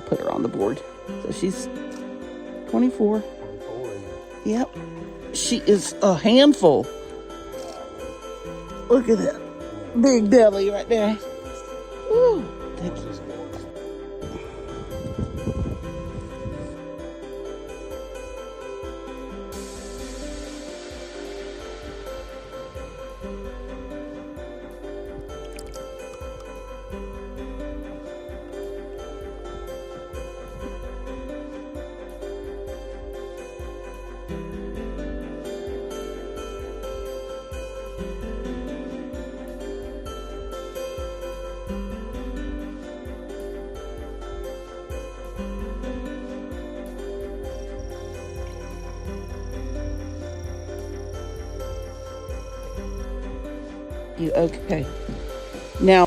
Put her on the board. So she's 24. Yep. She is a handful. Look at that big belly right there. Woo. Thank you. Okay. Now,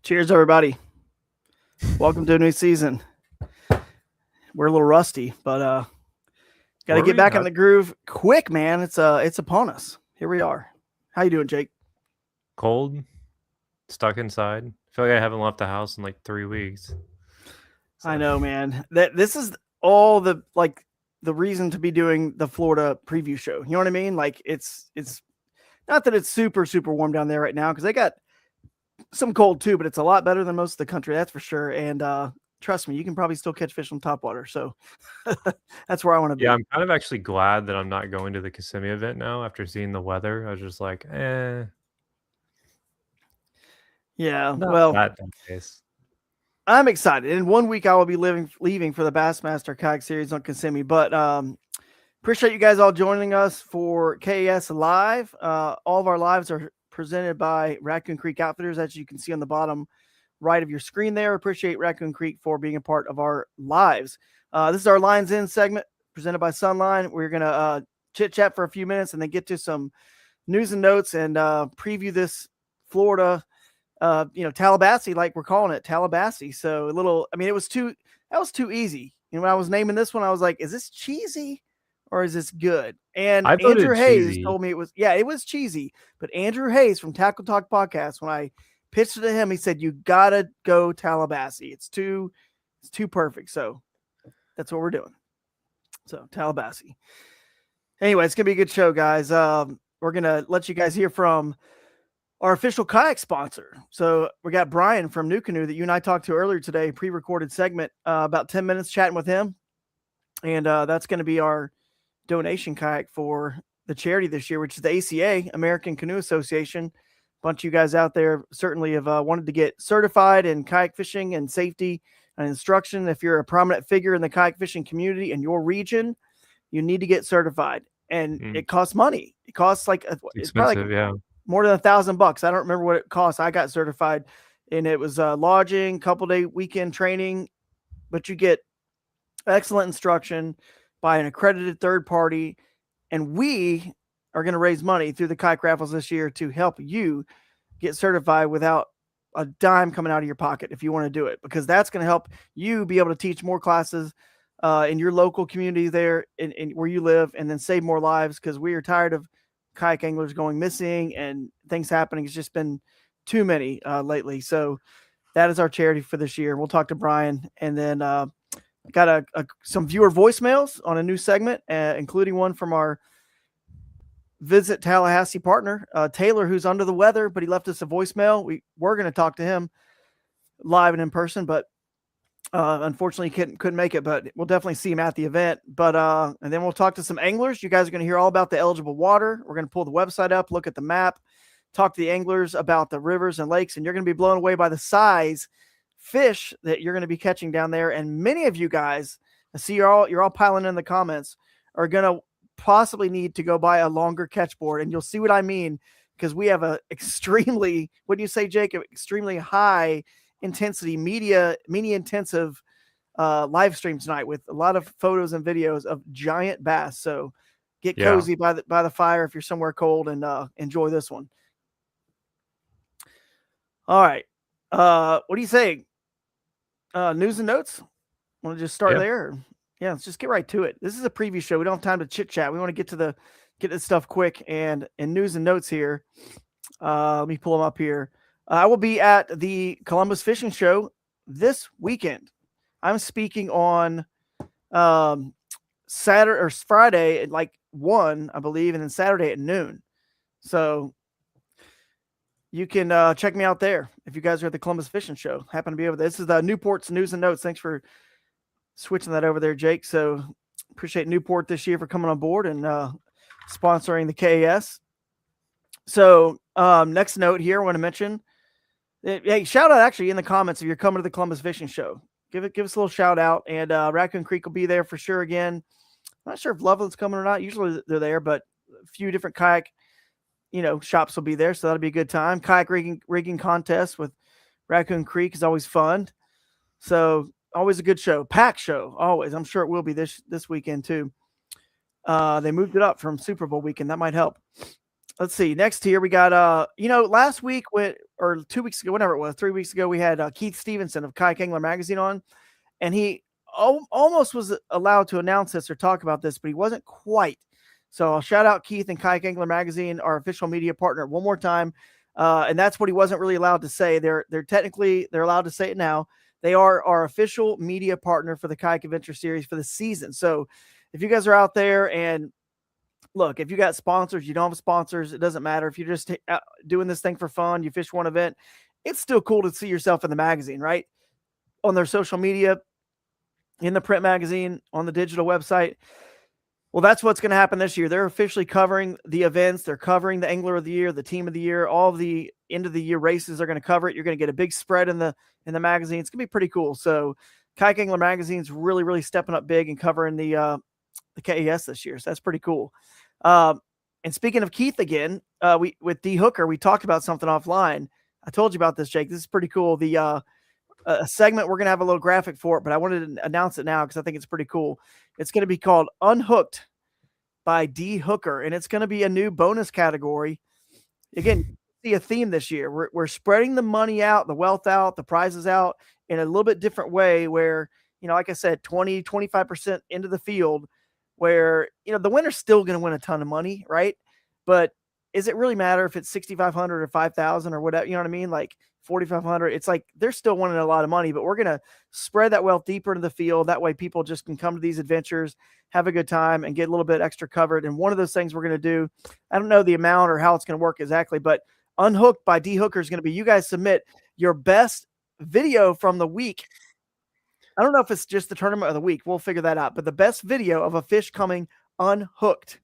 cheers, everybody. Welcome to a new season. We're a little rusty, but got to get back in the groove quick, man. It's upon us. Here we are. How you doing, Jake? Cold, stuck inside. I feel like I haven't left the house in like 3 weeks. So. I know, man. This is all the reason to be doing the Florida preview show. You know what I mean? Like it's not that it's super, super warm down there right now because they got some cold too, but it's a lot better than most of the country, that's for sure. And trust me, you can probably still catch fish on topwater. So that's where I want to be. Yeah, I'm kind of actually glad that I'm not going to the Kissimmee event now after seeing the weather. I was just like, Yeah, well, I'm excited. In 1 week, I will be leaving for the Bassmaster Kayak Series on Kissimmee. But appreciate you guys all joining us for KAS Live. All of our lives are presented by Raccoon Creek Outfitters, as you can see on the bottom right of your screen there. Appreciate Raccoon Creek for being a part of our lives. This is our Lines In segment presented by Sunline. We're going to chit-chat for a few minutes and then get to some news and notes and preview this Florida TallaBassee, like we're calling it, TallaBassee. So that was too easy. When I was naming this one, I was like, is this cheesy or is this good? And Andrew Hayes told me it was cheesy. But Andrew Hayes from Tackle Talk Podcast, when I pitched it to him, he said, you gotta go TallaBassee. It's too perfect. So that's what we're doing. So TallaBassee. Anyway, it's gonna be a good show, guys. We're gonna let you guys hear from our official kayak sponsor. So we got Brian from New Canoe that you and I talked to earlier today, pre-recorded segment, about 10 minutes chatting with him. And that's going to be our donation kayak for the charity this year, which is the ACA, American Canoe Association. A bunch of you guys out there certainly have wanted to get certified in kayak fishing and safety and instruction. If you're a prominent figure in the kayak fishing community in your region, you need to get certified. And it costs money. It costs it's probably more than $1,000. I don't remember what it costs. I got certified and it was lodging, couple-day weekend training, but you get excellent instruction by an accredited third party. And we are going to raise money through the kayak raffles this year to help you get certified without a dime coming out of your pocket if you want to do it, because that's going to help you be able to teach more classes in your local community there in where you live, and then save more lives, because we are tired of kayak anglers going missing and things happening. It's just been too many lately. So that is our charity for this year. We'll talk to Brian, and then got some viewer voicemails on a new segment, including one from our Visit Tallahassee partner, Taylor, who's under the weather, but he left us a voicemail. We're going to talk to him live and in person, but Unfortunately, couldn't make it, but we'll definitely see him at the event. But and then we'll talk to some anglers. You guys are going to hear all about the eligible water. We're going to pull the website up, look at the map, talk to the anglers about the rivers and lakes, and you're going to be blown away by the size fish that you're going to be catching down there. And many of you guys, I see you're all piling in the comments, are going to possibly need to go buy a longer catch board, and you'll see what I mean, because we have a extremely, what do you say, Jake? Extremely high intensity media intensive live stream tonight with a lot of photos and videos of giant bass. So get cozy by the fire if you're somewhere cold, and enjoy this one. All right. What do you say? News and notes? Want to just start there? Yeah, let's just get right to it. This is a preview show. We don't have time to chit chat. We want to get this stuff quick, and news and notes here. Let me pull them up here. I will be at the Columbus Fishing Show this weekend. I'm speaking on Saturday or Friday at like 1, I believe, and then Saturday at noon. So you can check me out there if you guys are at the Columbus Fishing Show. Happen to be over there. This is the Newport's News and Notes. Thanks for switching that over there, Jake. So appreciate Newport this year for coming on board and sponsoring the KAS. So next note here, I want to mention, hey, shout out actually in the comments if you're coming to the Columbus Fishing Show. Give us a little shout out, and Raccoon Creek will be there for sure again. I'm not sure if Loveland's coming or not. Usually they're there, but a few different kayak, shops will be there, so that'll be a good time. Kayak rigging contest with Raccoon Creek is always fun. So always a good show. Pack show, always. I'm sure it will be this weekend too. They moved it up from Super Bowl weekend. That might help. Let's see. Next here we got last week or 2 weeks ago, whenever it was, 3 weeks ago, we had Keith Stevenson of Kayak Angler Magazine on, and he almost was allowed to announce this or talk about this, but he wasn't quite. So I'll shout out Keith and Kayak Angler Magazine, our official media partner, one more time. And that's what he wasn't really allowed to say. They're allowed to say it now. They are our official media partner for the Kayak Adventure Series for the season. So if you guys are out there, and look, if you got sponsors, you don't have sponsors, it doesn't matter. If you're just doing this thing for fun, you fish one event, it's still cool to see yourself in the magazine, right? On their social media, in the print magazine, on the digital website. Well, that's what's going to happen this year. They're officially covering the events. They're covering the Angler of the Year, the Team of the Year, all of the end of the year races are going to cover it. You're going to get a big spread in the magazine. It's going to be pretty cool. So Kayak Angler Magazine's really, really stepping up big and covering the KAS this year. So that's pretty cool. And speaking of Keith again, with D Hooker, we talked about something offline. I told you about this, Jake. This is pretty cool. The a segment, we're going to have a little graphic for it, but I wanted to announce it now because I think it's pretty cool. It's going to be called Unhooked by D Hooker, and it's going to be a new bonus category. Again, see a theme this year. We're spreading the money out, the wealth out, the prizes out in a little bit different way where, like I said, 25% into the field where, the winner's still going to win a ton of money, right? But does it really matter if it's 6,500 or 5,000 or whatever? You know what I mean? Like 4,500. It's like they're still winning a lot of money, but we're going to spread that wealth deeper into the field. That way people just can come to these adventures, have a good time, and get a little bit extra covered. And one of those things we're going to do, I don't know the amount or how it's going to work exactly, but Unhooked by D Hooker is going to be, you guys submit your best video from the week. I don't know if it's just the tournament of the week. We'll figure that out. But the best video of a fish coming unhooked.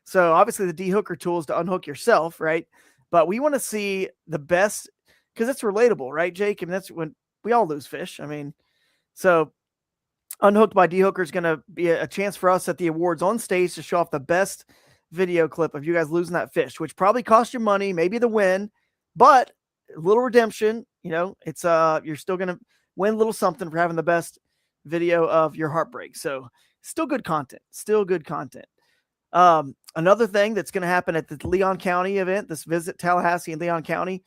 So obviously the D Hooker tool is to unhook yourself, right? But we want to see the best because it's relatable, right, Jake? I mean, that's when we all lose fish. I mean, so Unhooked by D Hooker is going to be a chance for us at the awards on stage to show off the best video clip of you guys losing that fish, which probably cost you money, maybe the win, but a little redemption. It's you're still going to win a little something for having the best video of your heartbreak. So still good content. Another thing that's going to happen at the Leon County event, this Visit Tallahassee and Leon County,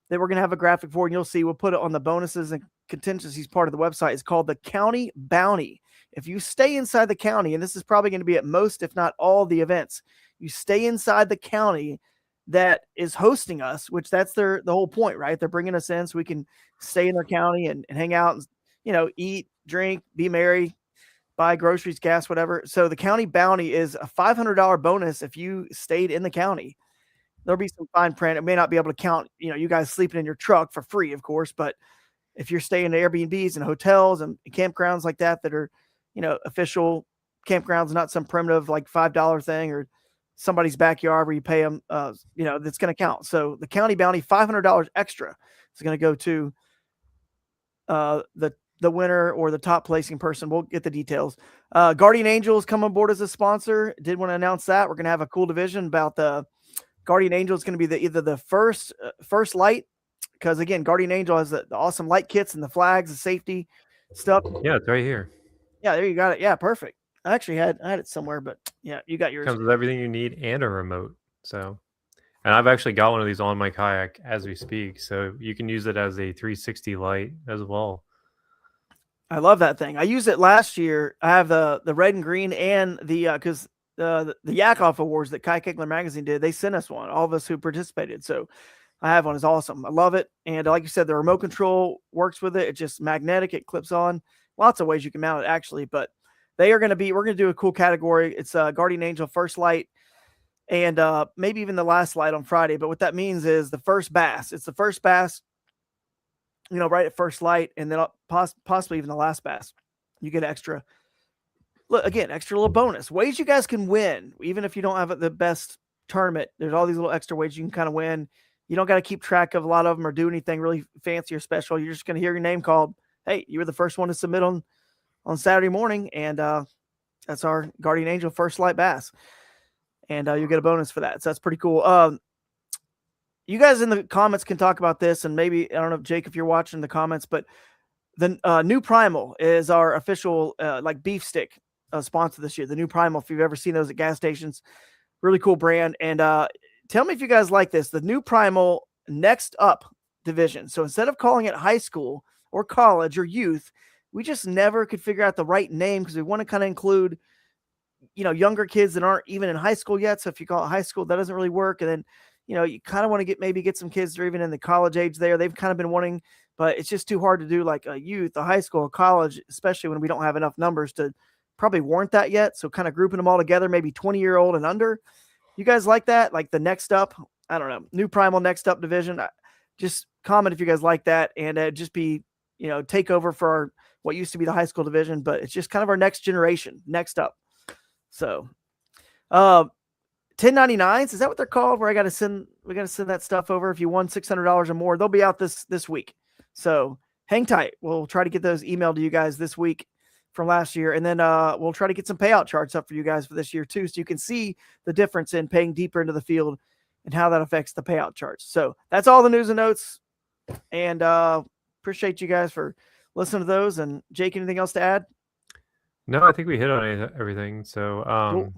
that we're going to have a graphic for, and you'll see, we'll put it on the bonuses and contingencies part of the website. It's called the County Bounty. If you stay inside the county, and this is probably going to be at most, if not all the events, you stay inside the county that is hosting us, which that's the whole point, right? They're bringing us in so we can stay in their county and hang out and, eat, drink, be merry, buy groceries, gas, whatever. So the County Bounty is a $500 bonus if you stayed in the county. There'll be some fine print. It may not be able to count, you guys sleeping in your truck for free, of course, but if you're staying in Airbnbs and hotels and campgrounds like that are, official campgrounds, not some primitive like $5 thing or somebody's backyard where you pay them, that's going to count. So the county bounty, $500 extra is going to go to the winner or the top placing person. We'll get the details. Guardian Angels come on board as a sponsor. Did want to announce that we're going to have a cool division about the Guardian Angel. Is going to be either the first light, because again, Guardian Angel has the awesome light kits and the flags, the safety stuff. Yeah, it's right here. Yeah, there you got it. Yeah, perfect. I actually had it somewhere, but yeah, you got yours. Comes with everything you need and a remote. So, and I've actually got one of these on my kayak as we speak, so you can use it as a 360 light as well. I love that thing. I used it last year. I have the red and green and the because the Yakov Awards that Kayak Angler Magazine did, they sent us one, all of us who participated. So I have one. It's awesome. I love it. And like you said, the remote control works with it. It's just magnetic. It clips on. Lots of ways you can mount it actually, but we're going to do a cool category. It's Guardian Angel first light and maybe even the last light on Friday. But what that means is the first bass. It's the first bass, right at first light, and then possibly even the last bass. You get extra little bonus ways you guys can win, even if you don't have the best tournament. There's all these little extra ways you can kind of win. You don't got to keep track of a lot of them or do anything really fancy or special. You're just going to hear your name called. Hey, you were the first one to submit on Saturday morning, and that's our Guardian Angel first light bass, and you'll get a bonus for that. So that's pretty cool. You guys in the comments can talk about this, and maybe, I don't know, Jake, if you're watching the comments, but the New Primal is our official like beef stick sponsor this year. The New Primal, if you've ever seen those at gas stations, really cool brand. And tell me if you guys like this. The New Primal Next Up division. So instead of calling it high school or college or youth, we just never could figure out the right name because we want to kind of include, younger kids that aren't even in high school yet. So if you call it high school, that doesn't really work. And then, you kind of want to get some kids that are even in the college age there. They've kind of been wanting, but it's just too hard to do like a youth, a high school, a college, especially when we don't have enough numbers to probably warrant that yet. So kind of grouping them all together, maybe 20-year-old and under. You guys like that? Like the Next Up, I don't know, New Primal Next Up division. Just comment if you guys like that, and just be, take over for what used to be the high school division, but it's just kind of our next generation, Next Up. So, 1099s, is that what they're called? Where we got to send that stuff over. If you won $600 or more, they'll be out this week. So hang tight. We'll try to get those emailed to you guys this week from last year. And then we'll try to get some payout charts up for you guys for this year too. So you can see the difference in paying deeper into the field and how that affects the payout charts. So that's all the news and notes. And appreciate you guys for listening to those. And Jake, anything else to add? No, I think we hit on everything. So, cool.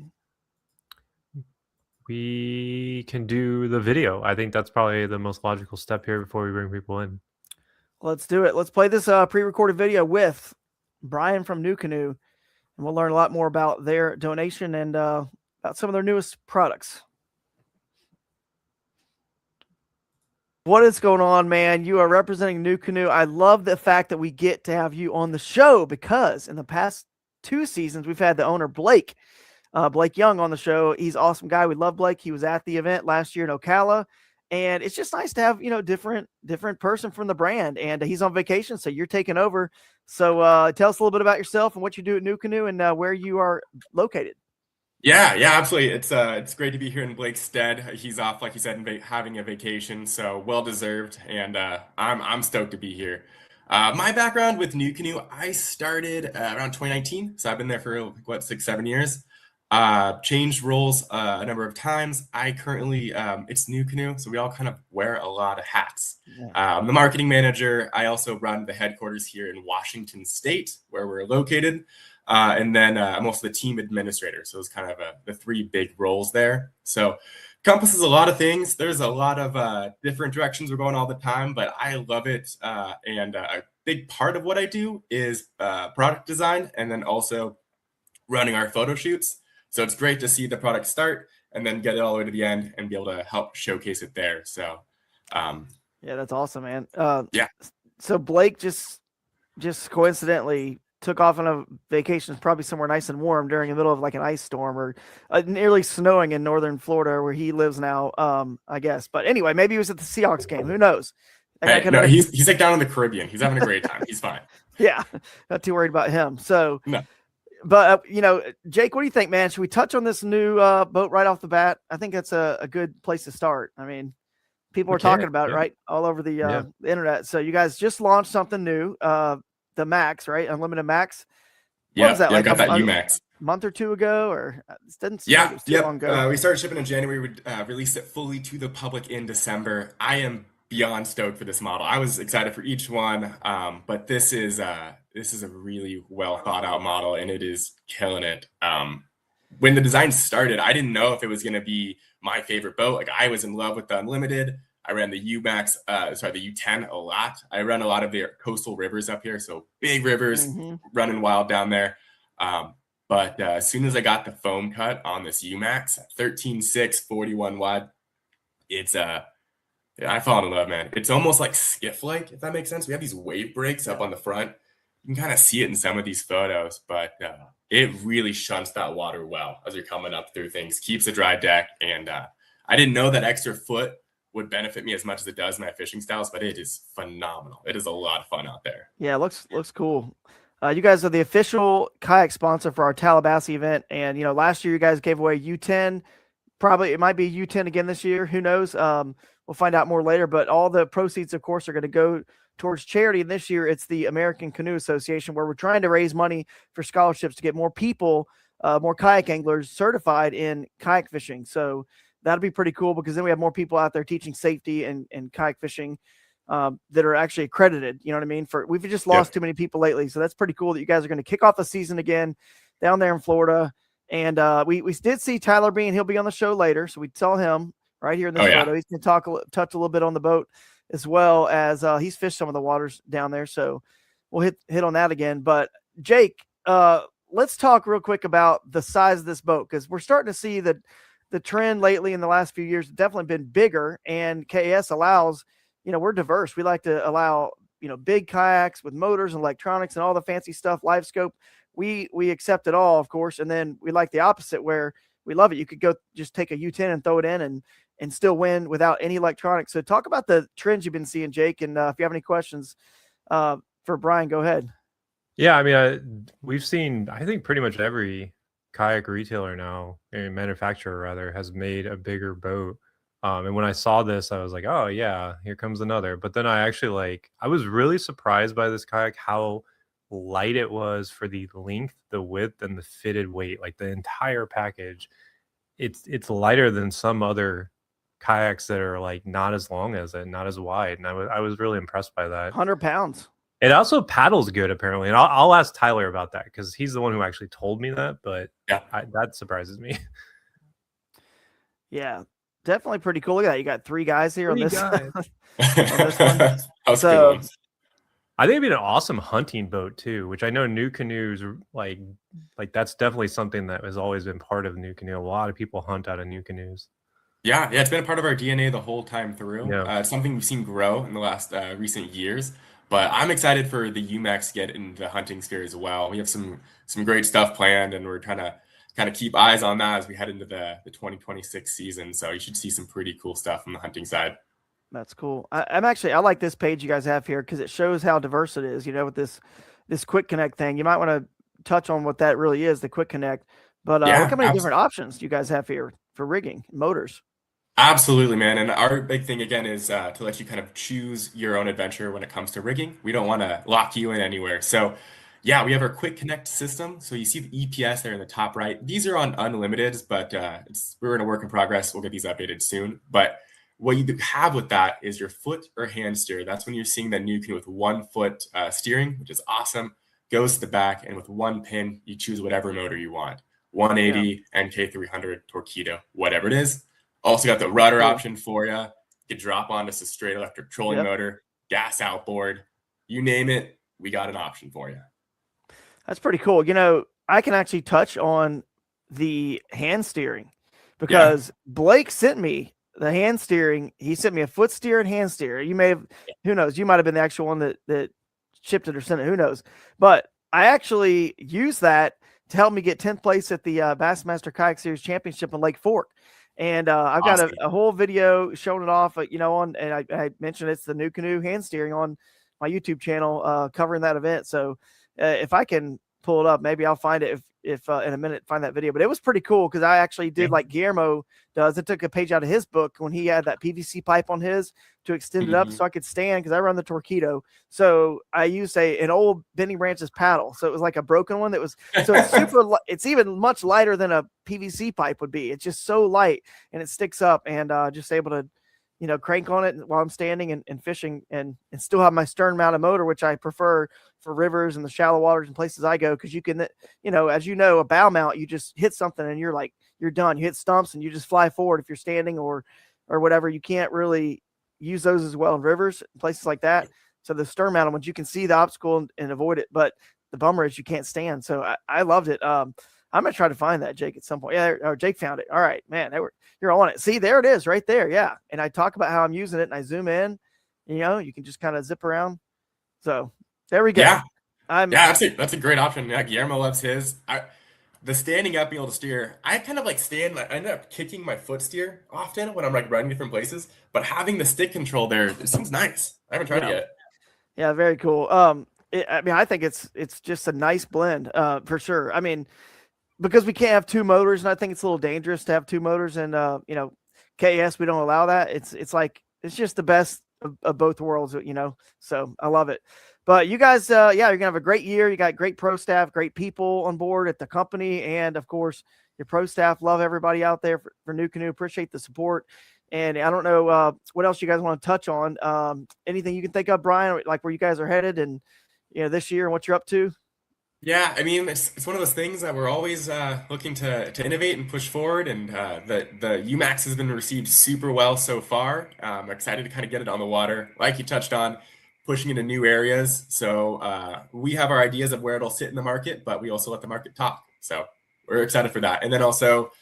We can do the video. I think that's probably the most logical step here before we bring people in. Let's do it. Let's play this pre-recorded video with Brian from New Canoe, and we'll learn a lot more about their donation and about some of their newest products. What is going on, man? You are representing New Canoe. I love the fact that we get to have you on the show because in the past 2 seasons, we've had the owner, Blake Young, on the show. He's an awesome guy. We love Blake. He was at the event last year in Ocala, and it's just nice to have, different person from the brand, and he's on vacation. So you're taking over. So tell us a little bit about yourself and what you do at New Canoe and where you are located. Yeah, absolutely. It's great to be here in Blake's stead. He's off, like you said, having a vacation, so well deserved, and I'm stoked to be here. My background with New Canoe, I started around 2019, so I've been there for 6-7 years. Changed roles a number of times. I currently, it's New Canoe, so we all kind of wear a lot of hats. Yeah. I'm the marketing manager. I also run the headquarters here in Washington State, where we're located. And then I'm also the team administrator. So it's kind of the 3 big roles there. So encompasses a lot of things. There's a lot of different directions we're going all the time, but I love it. And a big part of what I do is product design and then also running our photo shoots. So it's great to see the product start and then get it all the way to the end and be able to help showcase it there. So, yeah, that's awesome, man. Yeah. So Blake just coincidentally took off on a vacation, probably somewhere nice and warm during the middle of like an ice storm or nearly snowing in northern Florida where he lives now, I guess. But anyway, maybe he was at the Seahawks game. Who knows? No, he's like down in the Caribbean. He's having a great time. He's fine. Yeah, not too worried about him. So, no. But Jake, what do you think, man? Should we touch on this new boat right off the bat? I think that's a good place to start. I mean, people are talking about it, right, all over the internet. So you guys just launched something new, the Max, right? Unlimited Max. What was that? I got that UMax. Month or two ago, or it didn't seem like it was too long ago. We started shipping in January. We released it fully to the public in December. I am beyond stoked for this model. I was excited for each one, but this is a really well thought out model, and it is killing it. When the design started, I didn't know if it was going to be my favorite boat. Like, I was in love with the Unlimited. I ran the the U10 a lot. I run a lot of the coastal rivers up here, so big rivers, running wild down there. But as soon as I got the foam cut on this UMax, 13.6, 41 wide, it's I fall in love, man. It's almost like skiff-like, if that makes sense. We have these wave breaks up on the front. You can kind of see it in some of these photos, but it really shunts that water well as you're coming up through things, keeps a dry deck. And I didn't know that extra foot would benefit me as much as it does my fishing styles, but it is phenomenal. It is a lot of fun out there. Yeah, it looks cool. You guys are the official kayak sponsor for our TallaBassee event. And, last year you guys gave away U10. Probably it might be U10 again this year. Who knows? We'll find out more later. But all the proceeds, of course, are going to go towards charity. And this year it's the American Canoe Association, where we're trying to raise money for scholarships to get more people, more kayak anglers certified in kayak fishing. So that'll be pretty cool, because then we have more people out there teaching safety and kayak fishing that are actually accredited. You know what I mean? We've just lost too many people lately. So that's pretty cool that you guys are going to kick off the season again down there in Florida. And we did see Tyler Bean. He'll be on the show later. So we saw him right here in this photo. He's going to touch a little bit on the boat, as well as he's fished some of the waters down there. So we'll hit on that again. But Jake, let's talk real quick about the size of this boat, because we're starting to see that the trend lately in the last few years has definitely been bigger, and KAS allows, we're diverse. We like to allow, big kayaks with motors and electronics and all the fancy stuff, live scope. We accept it all, of course. And then we like the opposite, where we love it. You could go just take a U10 and throw it in and still win without any electronics. So talk about the trends you've been seeing, Jake. And if you have any questions for Brian, go ahead. Yeah, I mean, we've seen, I think, pretty much every kayak retailer now, and manufacturer rather, has made a bigger boat. And when I saw this, I was like, oh yeah, here comes another. But then I was really surprised by this kayak, how light it was for the length, the width, and the fitted weight. Like, the entire package, it's lighter than some other kayaks that are like not as long as it, not as wide. And I was really impressed by that. 100 pounds. It also paddles good, apparently. And I'll ask Tyler about that, because he's the one who actually told me that. But yeah, that surprises me. Yeah, definitely pretty cool. Look at that. You got 3 guys here on this, on this one. So I think it'd be an awesome hunting boat too, which I know New Canoes, like that's definitely something that has always been part of New Canoe. A lot of people hunt out of New Canoes. Yeah, it's been a part of our DNA the whole time through. Yeah. It's something we've seen grow in the last recent years. But I'm excited for the UMax to get into the hunting sphere as well. We have some great stuff planned, and we're trying to kind of keep eyes on that as we head into the 2026 season. So you should see some pretty cool stuff from the hunting side. That's cool. I like this page you guys have here, because it shows how diverse it is, with this quick connect thing. You might want to touch on what that really is, the quick connect. But look how many different options you guys have here for rigging motors. Absolutely, man. And our big thing, again, is to let you kind of choose your own adventure when it comes to rigging. We don't want to lock you in anywhere. So yeah, we have our quick connect system. So you see the EPS there in the top right. These are on unlimiteds, but we're in a work in progress. We'll get these updated soon. But what you have with that is your foot or hand steer. That's when you're seeing that New Canoe with 1 foot steering, which is awesome. Goes to the back, and with 1 pin, you choose whatever motor you want. 180, NK300, Torpedo, whatever it is. Also got the rudder option for you. You can drop on just a straight electric trolling motor, gas outboard, you name it, we got an option for you. That's pretty cool. I can actually touch on the hand steering, because Blake sent me the hand steering. He sent me a foot steer and hand steer. You may have, who knows, you might have been the actual one that shipped it or sent it, who knows. But I actually used that to help me get 10th place at the Bassmaster Kayak Series Championship in Lake Fork. And I've got a whole video showing it off, and I mentioned it's the New Canoe hand steering on my YouTube channel covering that event. So if I can pull it up, maybe I'll find it if in a minute find that video. But it was pretty cool because I actually did like Guillermo does. I took a page out of his book when he had that PVC pipe on his to extend it up so I could stand, because I run the Torpedo. So I used an old Benny Branch's paddle. So it was like a broken one that was, so it's it's even much lighter than a PVC pipe would be. It's just so light and it sticks up, and just able to, crank on it while I'm standing and fishing, and still have my stern mounted motor, which I prefer for rivers and the shallow waters and places I go. Cause you can, as a bow mount, you just hit something and you're done. You hit stumps and you just fly forward if you're standing or whatever. You can't really use those as well in rivers, places like that. So the stern mounted ones, you can see the obstacle and avoid it, but the bummer is you can't stand. So I loved it. I'm going to try to find that, Jake, at some point. Yeah, Jake found it. All right, man, you're on it. See, there it is right there. Yeah. And I talk about how I'm using it and I zoom in, you can just kind of zip around. So there we go. Yeah. That's a great option. Yeah. Guillermo loves his. The standing up, being able to steer, I kind of like stand, I end up kicking my foot steer often when I'm like running different places, but having the stick control there, it seems nice. I haven't tried it yet. Yeah. Very cool. I think it's just a nice blend, for sure. I mean, because we can't have two motors, and I think it's a little dangerous to have two motors, and KAS, we don't allow that. It's like, it's just the best of both worlds, so I love it. But you guys, you're gonna have a great year. You got great pro staff, great people on board at the company, and of course your pro staff. Love everybody out there for New Canoe. Appreciate the support. And I don't know what else you guys want to touch on. Anything you can think of, Brian, like where you guys are headed and this year and what you're up to? Yeah, I mean, it's one of those things that we're always looking to innovate and push forward, and the UMAX has been received super well so far. I'm excited to kind of get it on the water, like you touched on, pushing into new areas. So we have our ideas of where it'll sit in the market, but we also let the market talk. So we're excited for that. And then also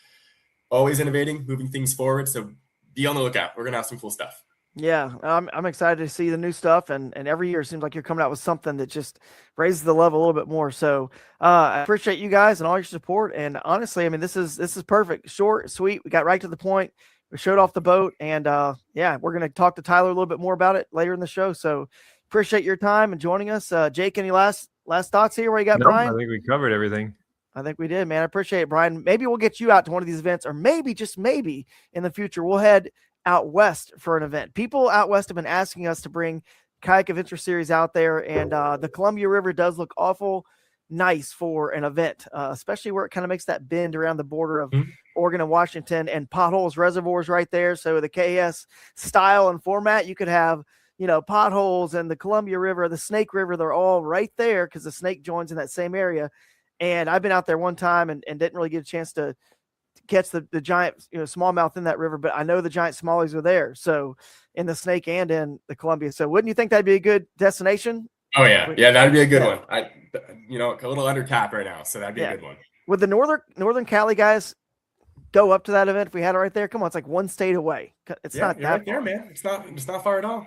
always innovating, moving things forward. So be on the lookout. We're gonna have some cool stuff. Yeah, I'm excited to see the new stuff, and every year it seems like you're coming out with something that just raises the level a little bit more. So I appreciate you guys and all your support. And honestly, I mean, this is perfect, short, sweet. We got right to the point. We showed off the boat, and we're gonna talk to Tyler a little bit more about it later in the show. So appreciate your time and joining us. Jake, any last thoughts here? Where you got, Brian? I think we covered everything. I think we did, man. I appreciate it, Brian. Maybe we'll get you out to one of these events, or maybe, just maybe, in the future, we'll head out west for an event. People out west have been asking us to bring Kayak Adventure Series out there, and the Columbia River does look awful nice for an event, especially where it kind of makes that bend around the border of Oregon and Washington, and potholes, reservoirs right there. So the KAS style and format, you could have, potholes, and the Columbia River, the Snake River, they're all right there because the Snake joins in that same area. And I've been out there one time and didn't really get a chance to catch the giant, smallmouth in that river, but I know the giant smallies are there. So in the Snake and in the Columbia. So wouldn't you think that'd be a good destination? Oh yeah. Yeah. That'd be a good one. A little under cap right now. So that'd be a good one. Would the Northern Cali guys go up to that event if we had it right there? Come on. It's like one state away. It's not that right there, man. It's not far at all.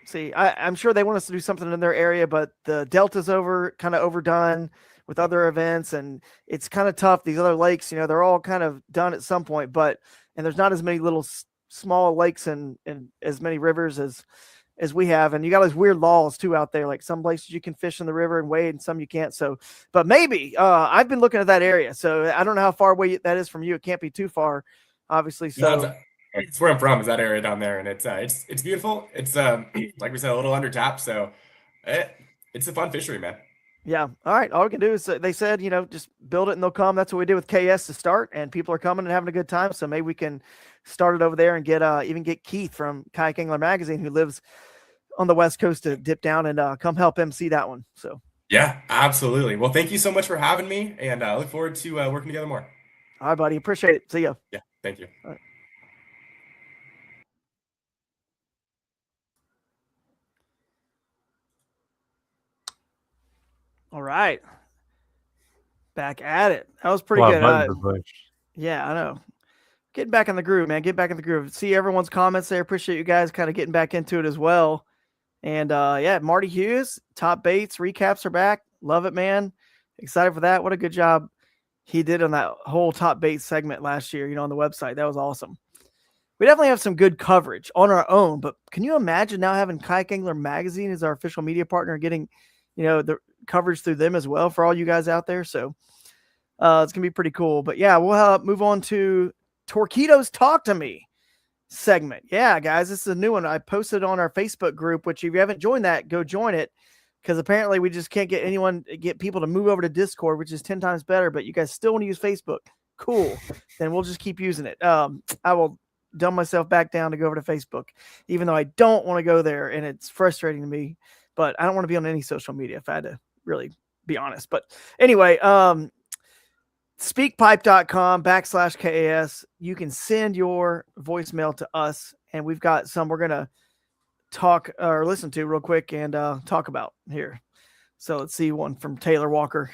See, I'm sure they want us to do something in their area, but the Delta's kind of overdone with other events, and it's kind of tough. These other lakes, they're all kind of done at some point, and there's not as many little small lakes and as many rivers as we have. And you got those weird laws too out there. Like some places you can fish in the river and wade, and some you can't. So, but maybe I've been looking at that area. So I don't know how far away that is from you. It can't be too far, obviously. So it's where I'm from, is that area down there. And it's beautiful. It's like we said, a little under tap. So it's a fun fishery, man. Yeah. All right. All we can do is, they said, just build it and they'll come. That's what we did with KS to start, and people are coming and having a good time. So maybe we can start it over there and get Keith from Kayak Angler Magazine, who lives on the West Coast, to dip down and come help MC that one. So yeah, absolutely. Well, thank you so much for having me, and I look forward to working together more. All right, buddy. Appreciate it. See ya. Yeah. Thank you. All right. All right. Back at it. That was pretty good. Yeah, I know. Getting back in the groove, man. Get back in the groove. See everyone's comments there. Appreciate you guys kind of getting back into it as well. And Marty Hughes, Top Baits recaps are back. Love it, man. Excited for that. What a good job he did on that whole Top Baits segment last year, on the website. That was awesome. we definitely have some good coverage on our own. But can you imagine now having Kayak Angler Magazine as our official media partner, getting, the coverage through them as well for all you guys out there? So it's gonna be pretty cool. But yeah, we'll move on to Torquedos Talk to Me segment. Yeah, guys, this is a new one. I posted on our Facebook group, which if you haven't joined that, go join it. Because apparently we just can't get people to move over to Discord, which is 10 times better, but you guys still want to use Facebook. Cool. Then we'll just keep using it. I will dumb myself back down to go over to Facebook, even though I don't want to go there, and it's frustrating to me, but I don't want to be on any social media if I had to really be honest. But anyway, speakpipe.com/KAS. You can send your voicemail to us, and we've got some we're going to talk or listen to real quick and talk about here. So let's see one from Taylor Walker.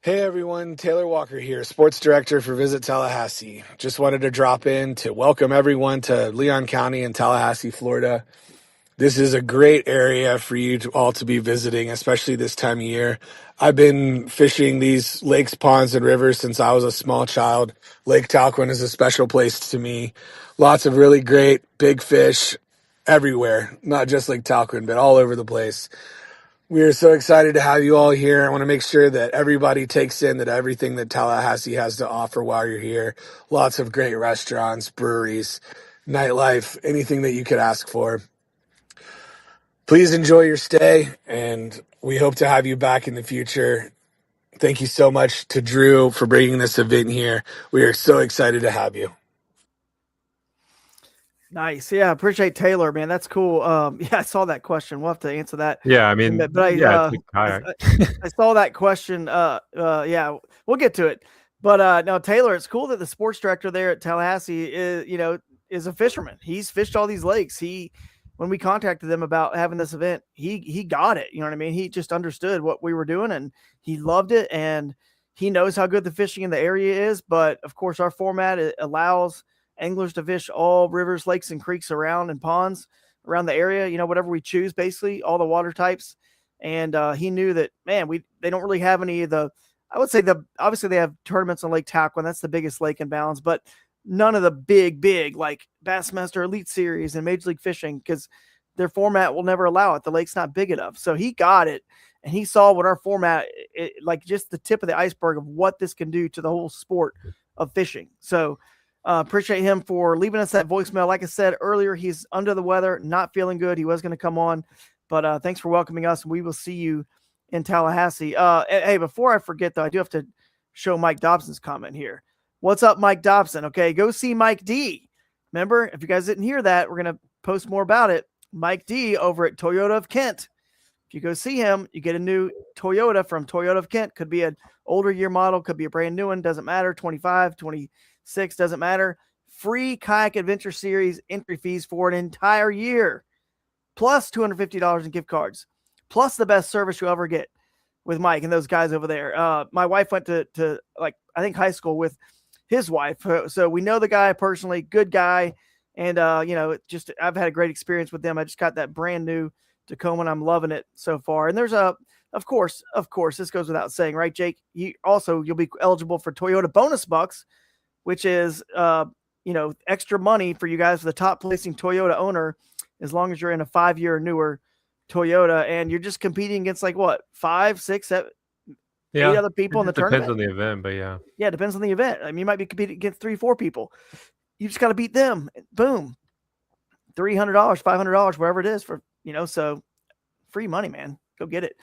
Hey everyone, Taylor Walker here, sports director for Visit Tallahassee. Just wanted to drop in to welcome everyone to Leon County in Tallahassee, Florida. This is a great area for you all to be visiting, especially this time of year. I've been fishing these lakes, ponds, and rivers since I was a small child. Lake Talquin is a special place to me. Lots of really great big fish everywhere, not just Lake Talquin, but all over the place. We are so excited to have you all here. I want to make sure that everybody takes in that everything that Tallahassee has to offer while you're here. Lots of great restaurants, breweries, nightlife, anything that you could ask for. Please enjoy your stay, and we hope to have you back in the future. Thank you so much to Drew for bringing this event here. We are so excited to have you. Nice. Yeah, appreciate Taylor, man. That's cool. Yeah, I saw that question. We'll have to answer that. Yeah, I mean, but I saw that question. Yeah, we'll get to it. But no, Taylor, it's cool that the sports director there at Tallahassee is a fisherman. He's fished all these lakes. When we contacted them about having this event, he got it. You know what I mean? He just understood what we were doing, and he loved it, and he knows how good the fishing in the area is. But of course, our format allows anglers to fish all rivers, lakes, and creeks around, and ponds around the area. Whatever we choose, basically all the water types. And he knew that, man, they don't really have any of the. I would say obviously they have tournaments on Lake Talquin. That's the biggest lake in Balance, but none of the big like Bassmaster Elite Series and Major League Fishing, because their format will never allow it. The lake's not big enough. So he got it, and he saw what our format, like just the tip of the iceberg of what this can do to the whole sport of fishing. So appreciate him for leaving us that voicemail. Like I said earlier, he's under the weather, not feeling good. He was going to come on, but thanks for welcoming us, and we will see you in Tallahassee. Hey, before I forget, though, I do have to show Mike Dobson's comment here. What's up, Mike Dobson? Okay, go see Mike D. Remember, if you guys didn't hear that, we're going to post more about it. Mike D over at Toyota of Kent. If you go see him, you get a new Toyota from Toyota of Kent. Could be an older year model, could be a brand new one, doesn't matter. 25, 26, doesn't matter. Free Kayak Adventure Series entry fees for an entire year, plus $250 in gift cards, plus the best service you'll ever get with Mike and those guys over there. My wife went to like, I think high school with his wife. So we know the guy personally, good guy. And, just, I've had a great experience with them. I just got that brand new Tacoma, and I'm loving it so far. And there's of course, this goes without saying, right, Jake? You'll be eligible for Toyota bonus bucks, which is, extra money for you guys, for the top placing Toyota owner, as long as you're in a 5-year or newer Toyota, and you're just competing against like what, 5, 6, 7, 8 other people in the tournament. Depends on the event, but yeah. Yeah, it depends on the event. I mean, you might be competing against 3, 4 people. You just got to beat them. Boom. $300, $500, wherever it is for, so free money, man. Go get it.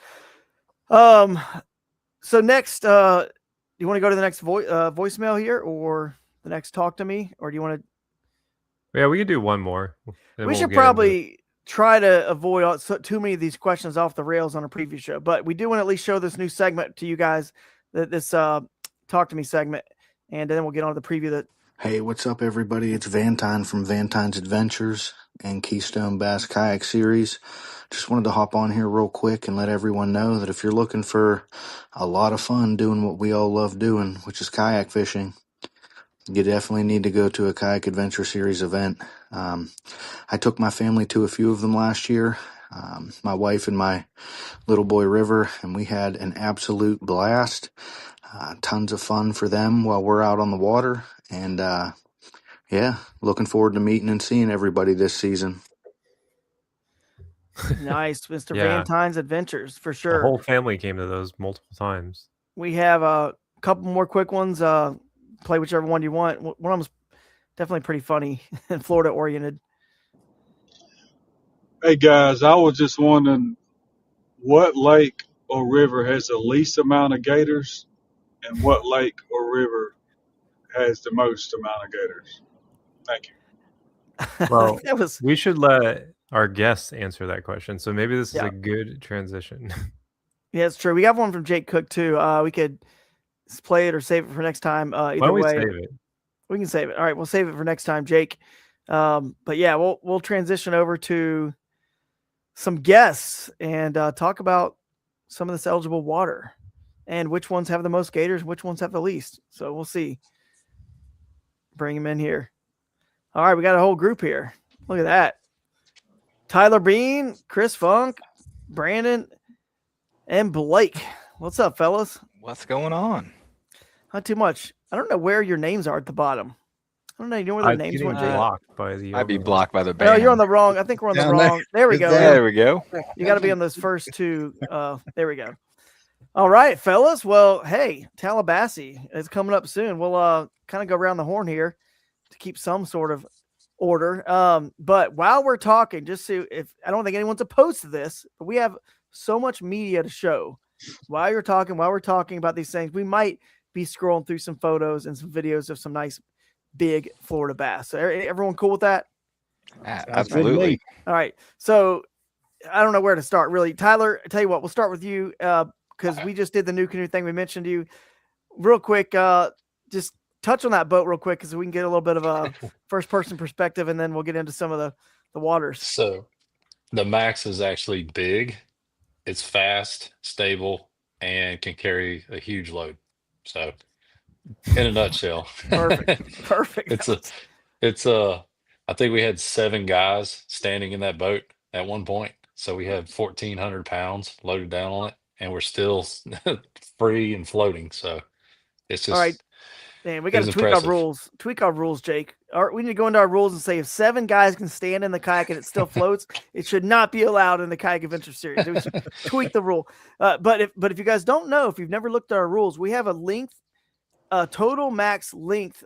So next, you want to go to the next voicemail here, or the next talk to me, or do you want to? Yeah, we could do one more. We should probably try to avoid too many of these questions off the rails on a previous show, but we do want to at least show this new segment to you guys, this talk to me segment, and then we'll get on to the preview that. Hey, what's up, everybody? It's Vantine from Vantine's Adventures and Keystone Bass Kayak Series. Just wanted to hop on here real quick and let everyone know that if you're looking for a lot of fun doing what we all love doing, which is kayak fishing, you definitely need to go to a Kayak Adventure Series event. I took my family to a few of them last year, my wife and my little boy River, and we had an absolute blast. Tons of fun for them while we're out on the water, and Yeah, looking forward to meeting and seeing everybody this season. Nice, Mr. Yeah. Vantine's Adventures for The sure. whole family came to those multiple times. We have a couple more quick ones. Play whichever one you want. One of them's definitely pretty funny and Florida oriented. Hey guys, I was just wondering what lake or river has the least amount of gators and what lake or river has the most amount of gators? Thank you. Well, we should let our guests answer that question. So maybe this is a good transition. Yeah, it's true. We got one from Jake Cook too. We could play it or save it for next time. Either Why don't we way, save it? We can save it. All right, we'll save it for next time, Jake. But yeah, we'll transition over to some guests and talk about some of this eligible water and which ones have the most gators, which ones have the least. So we'll see. Bring them in here. All right, we got a whole group here. Look at that. Tyler Bean, Chris Funk, Brandon, and Blake. What's up, fellas? What's going on? Not too much. I don't know where your names are at the bottom. I don't know. You know where their names went, Jake? Blocked by the I'd be blocked by the band. Oh, you're on the wrong. I think we're on the wrong. There we go. There we go. You got to be on those first two. There we go. All right, fellas. Well, hey, TallaBassee is coming up soon. We'll kind of go around the horn here to keep some sort of order. But while we're talking, just so if I don't think anyone's opposed to this, but we have so much media to show. While we're talking about these things, we might be scrolling through some photos and some videos of some nice big Florida bass. So everyone cool with that? Absolutely. All right. So I don't know where to start really. Tyler, I tell you what, we'll start with you because we just did the new canoe thing we mentioned to you real quick. Just touch on that boat real quick because we can get a little bit of a first person perspective and then we'll get into some of the waters. So the Max is actually big. It's fast, stable, and can carry a huge load. So in a nutshell. Perfect. I think we had 7 guys standing in that boat at one point. So we had 1,400 pounds loaded down on it, and we're still free and floating. So it's just all right. Man, we got to tweak our rules. Tweak our rules, Jake. We need to go into our rules and say if 7 guys can stand in the kayak and it still floats, it should not be allowed in the Kayak Adventure Series. We should tweak the rule. But if you guys don't know, if you've never looked at our rules, we have a length, total max length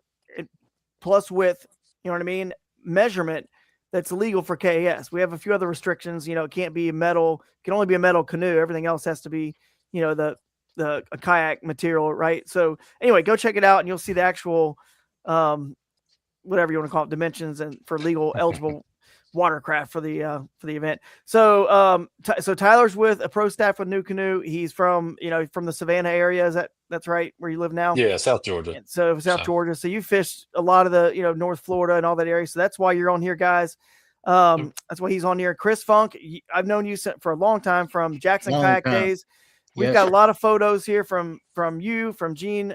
plus width, you know what I mean, measurement that's legal for KAS. We have a few other restrictions. You know, it can't be metal. It can only be a metal canoe. Everything else has to be, you know, a kayak material, right? So anyway, go check it out and you'll see the actual, whatever you want to call it, dimensions and for legal eligible watercraft for the event. So, so Tyler's with a pro staff with New Canoe. He's from the Savannah area. That's right where you live now? Yeah. South Georgia. And so South Georgia. So you fished a lot of the, North Florida and all that area. So that's why you're on here, guys. That's why he's on here. Chris Funk, I've known you for a long time from Jackson Kayak days. We've got a lot of photos here from you, from Gene.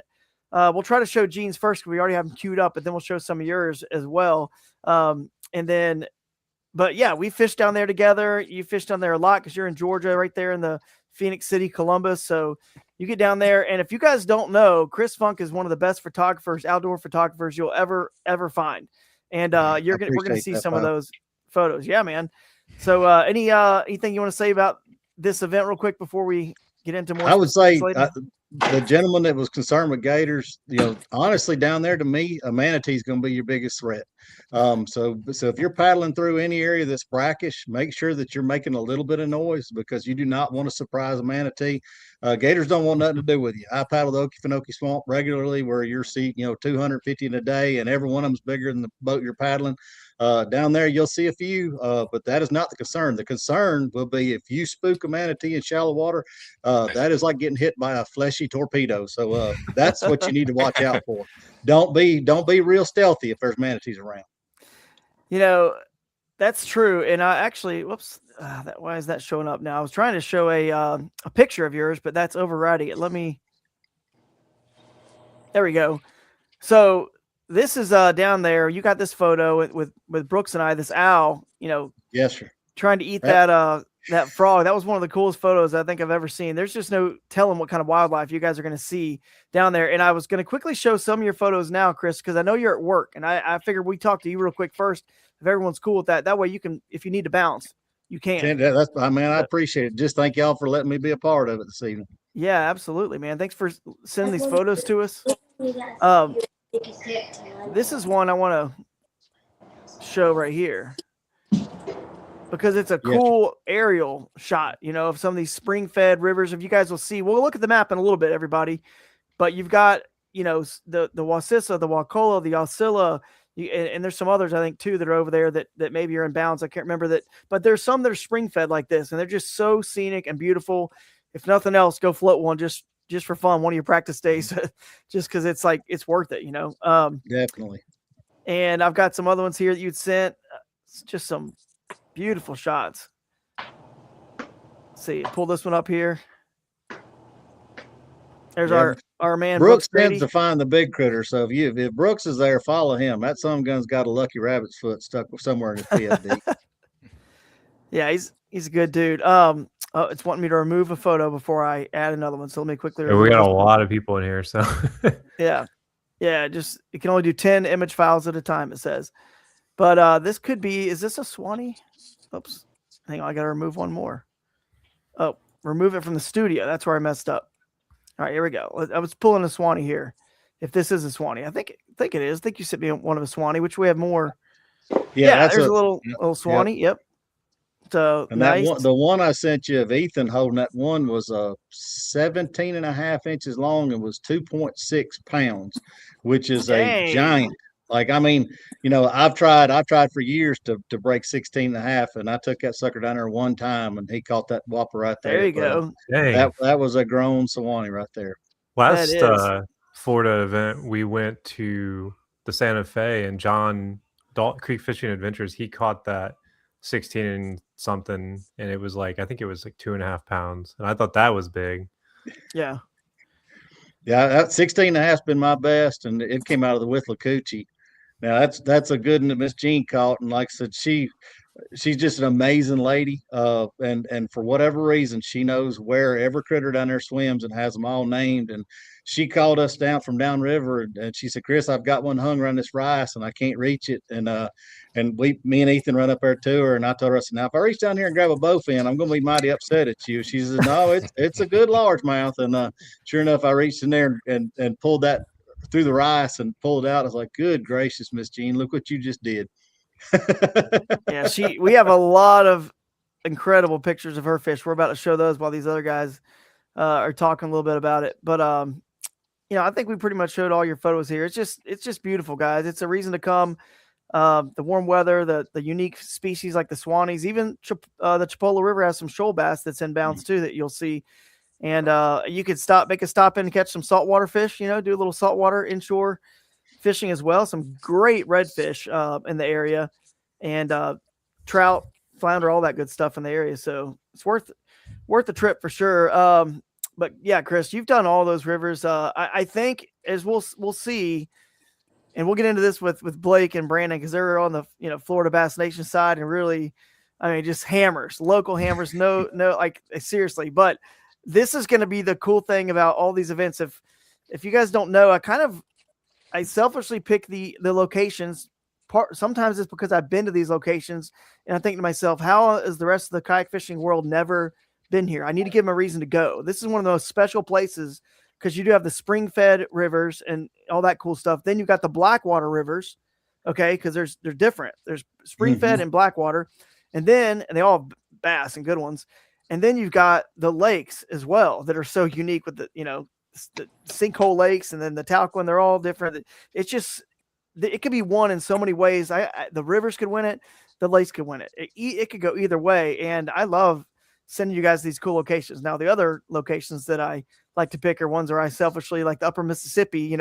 We'll try to show Gene's first because we already have them queued up, but then we'll show some of yours as well. But yeah, we fished down there together. You fished down there a lot because you're in Georgia, right there in the Phoenix City, Columbus. So you get down there. And if you guys don't know, Chris Funk is one of the best photographers, outdoor photographers you'll ever we're going to see some of those photos. Yeah, man. So anything you want to say about this event real quick before we get into more? I would say the gentleman that was concerned with gators, honestly, down there, to me, a manatee is going to be your biggest threat. So if you're paddling through any area that's brackish, make sure that you're making a little bit of noise because you do not want to surprise a manatee. Gators don't want nothing to do with you. I paddle the Okefenokee Swamp regularly where you're seeing, 250 in a day, and every one of them's bigger than the boat you're paddling. Down there, you'll see a few, but that is not the concern. The concern will be if you spook a manatee in shallow water, that is like getting hit by a fleshy torpedo. So that's what you need to watch out for. Don't be real stealthy if there's manatees around. That's true. And I actually, why is that showing up now? I was trying to show a picture of yours, but that's overriding it. There we go. So this is down there. You got this photo with Brooks and I, this owl, Yes, sir. Trying to eat that that frog. That was one of the coolest photos I think I've ever seen. There's just no telling what kind of wildlife you guys are going to see down there. And I was going to quickly show some of your photos now, Chris, because I know you're at work, and I figured we talk to you real quick first. If everyone's cool with that, that way you can, if you need to bounce, you can. I appreciate it. Just thank y'all for letting me be a part of it this evening. Yeah, absolutely, man. Thanks for sending these photos to us. This is one I want to show right here, because it's a cool aerial shot, of some of these spring-fed rivers. If you guys will see, we'll look at the map in a little bit, everybody. But you've got, the Wasissa, the Wakulla, the Osceola, and there's some others, I think, too, that are over there that maybe are in bounds. I can't remember that. But there's some that are spring-fed like this, and they're just so scenic and beautiful. If nothing else, go float one just for fun, one of your practice days, just because it's worth it, Definitely. And I've got some other ones here that you'd sent. It's just some beautiful shots. Let's see, pull this one up here. There's our man Brooks Brady. tends to find the big critter. So if Brooks is there, follow him. That some gun's got a lucky rabbit's foot stuck somewhere in his PFD. Yeah, he's a good dude. It's wanting me to remove a photo before I add another one. So let me quickly remove we got a one. lot of people in here, so yeah. Just it can only do 10 image files at a time, it says. But this could be. Is this a Swanee? Oops. Hang on, I got to remove one more. Oh, remove it from the studio. That's where I messed up. All right, here we go. I was pulling a Swanee here. If this is a Swanee, I think it is. I think you sent me one of a Swanee, which we have more. Yeah, there's a little Swanee. Yep. So and nice. The one I sent you of Ethan holding that one was 17.5 inches long and was 2.6 pounds, which is a giant. Like, I mean, I've tried for years to break 16.5, and I took that sucker down there one time, and he caught that whopper right there. There you go. That was a grown Swanee right there. Last Florida event, we went to the Santa Fe, and John Dalton Creek Fishing Adventures, he caught that 16 and something, and it was I think it was 2.5 pounds, and I thought that was big. Yeah, that 16.5 has been my best, and it came out of the Withlacoochee. Now that's a good one that Miss Jean caught, and like I said, she's just an amazing lady. And for whatever reason, she knows where every critter down there swims and has them all named. And she called us down from downriver, and she said, "Chris, I've got one hung around this rice, and I can't reach it." And me and Ethan run up there to her, and I told her, I said, "Now if I reach down here and grab a bowfin, I'm going to be mighty upset at you." She said, "No, it's a good largemouth." And sure enough, I reached in there and pulled that through the rice and pulled it out. I was like, "Good gracious, Miss Jean, look what you just did." Yeah, we have a lot of incredible pictures of her fish. We're about to show those while these other guys are talking a little bit about it. But I think we pretty much showed all your photos here. It's just beautiful, guys. It's a reason to come. The warm weather, the unique species like the Swanees, even the Chipola River has some shoal bass that's in bounds too that you'll see. And you could make a stop in and catch some saltwater fish, do a little saltwater inshore fishing as well. Some great redfish in the area, and trout, flounder, all that good stuff in the area. So it's worth the trip for sure. But yeah, Chris, you've done all those rivers. I think as we'll see, and we'll get into this with Blake and Brandon, because they're on the Florida Bass Nation side, and really, I mean, just hammers, local hammers. No, like seriously. But this is going to be the cool thing about all these events. If you guys don't know, I selfishly pick the locations. Sometimes it's because I've been to these locations, and I think to myself, how is the rest of the kayak fishing world never been here? I need to give them a reason to go. This is one of those special places, because you do have the spring-fed rivers and all that cool stuff. Then you've got the Blackwater rivers, okay, because they're different. There's spring-fed and Blackwater, and they all have bass and good ones. And then you've got the lakes as well that are so unique with the sinkhole lakes, and then the Talquin. They're all different. It's just, it could be won in so many ways. The rivers could win it. The lakes could win it. It could go either way. And I love sending you guys these cool locations. Now, the other locations that I like to pick are ones where I selfishly like the upper Mississippi.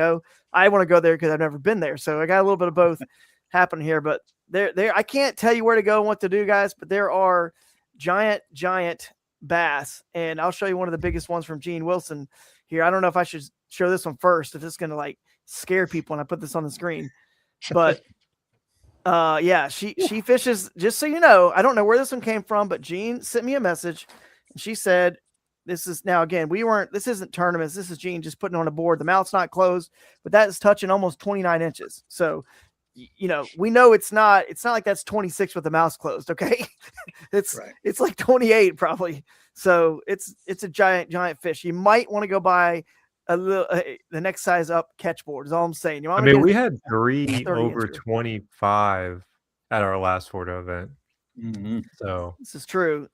I want to go there because I've never been there. So I got a little bit of both happening here, but there, I can't tell you where to go and what to do, guys, but there are giant bass. And I'll show you one of the biggest ones from Gene Wilson here. I don't know if I should show this one first, if it's going to scare people when I put this on the screen, but Yeah, she fishes, just so you know, I don't know where this one came from, but Jean sent me a message and she said, this is now again, this isn't tournaments. This is Jean just putting on a board. The mouth's not closed, but that is touching almost 29 inches. So, you know, we know it's not like that's 26 with the mouth closed. Okay. It's like 28 probably. So it's a giant fish. You might want to go buy a little, the next size up catch board is all I'm saying. I mean, we had 3 over 25 at our last Florida event. Mm-hmm. So this is true.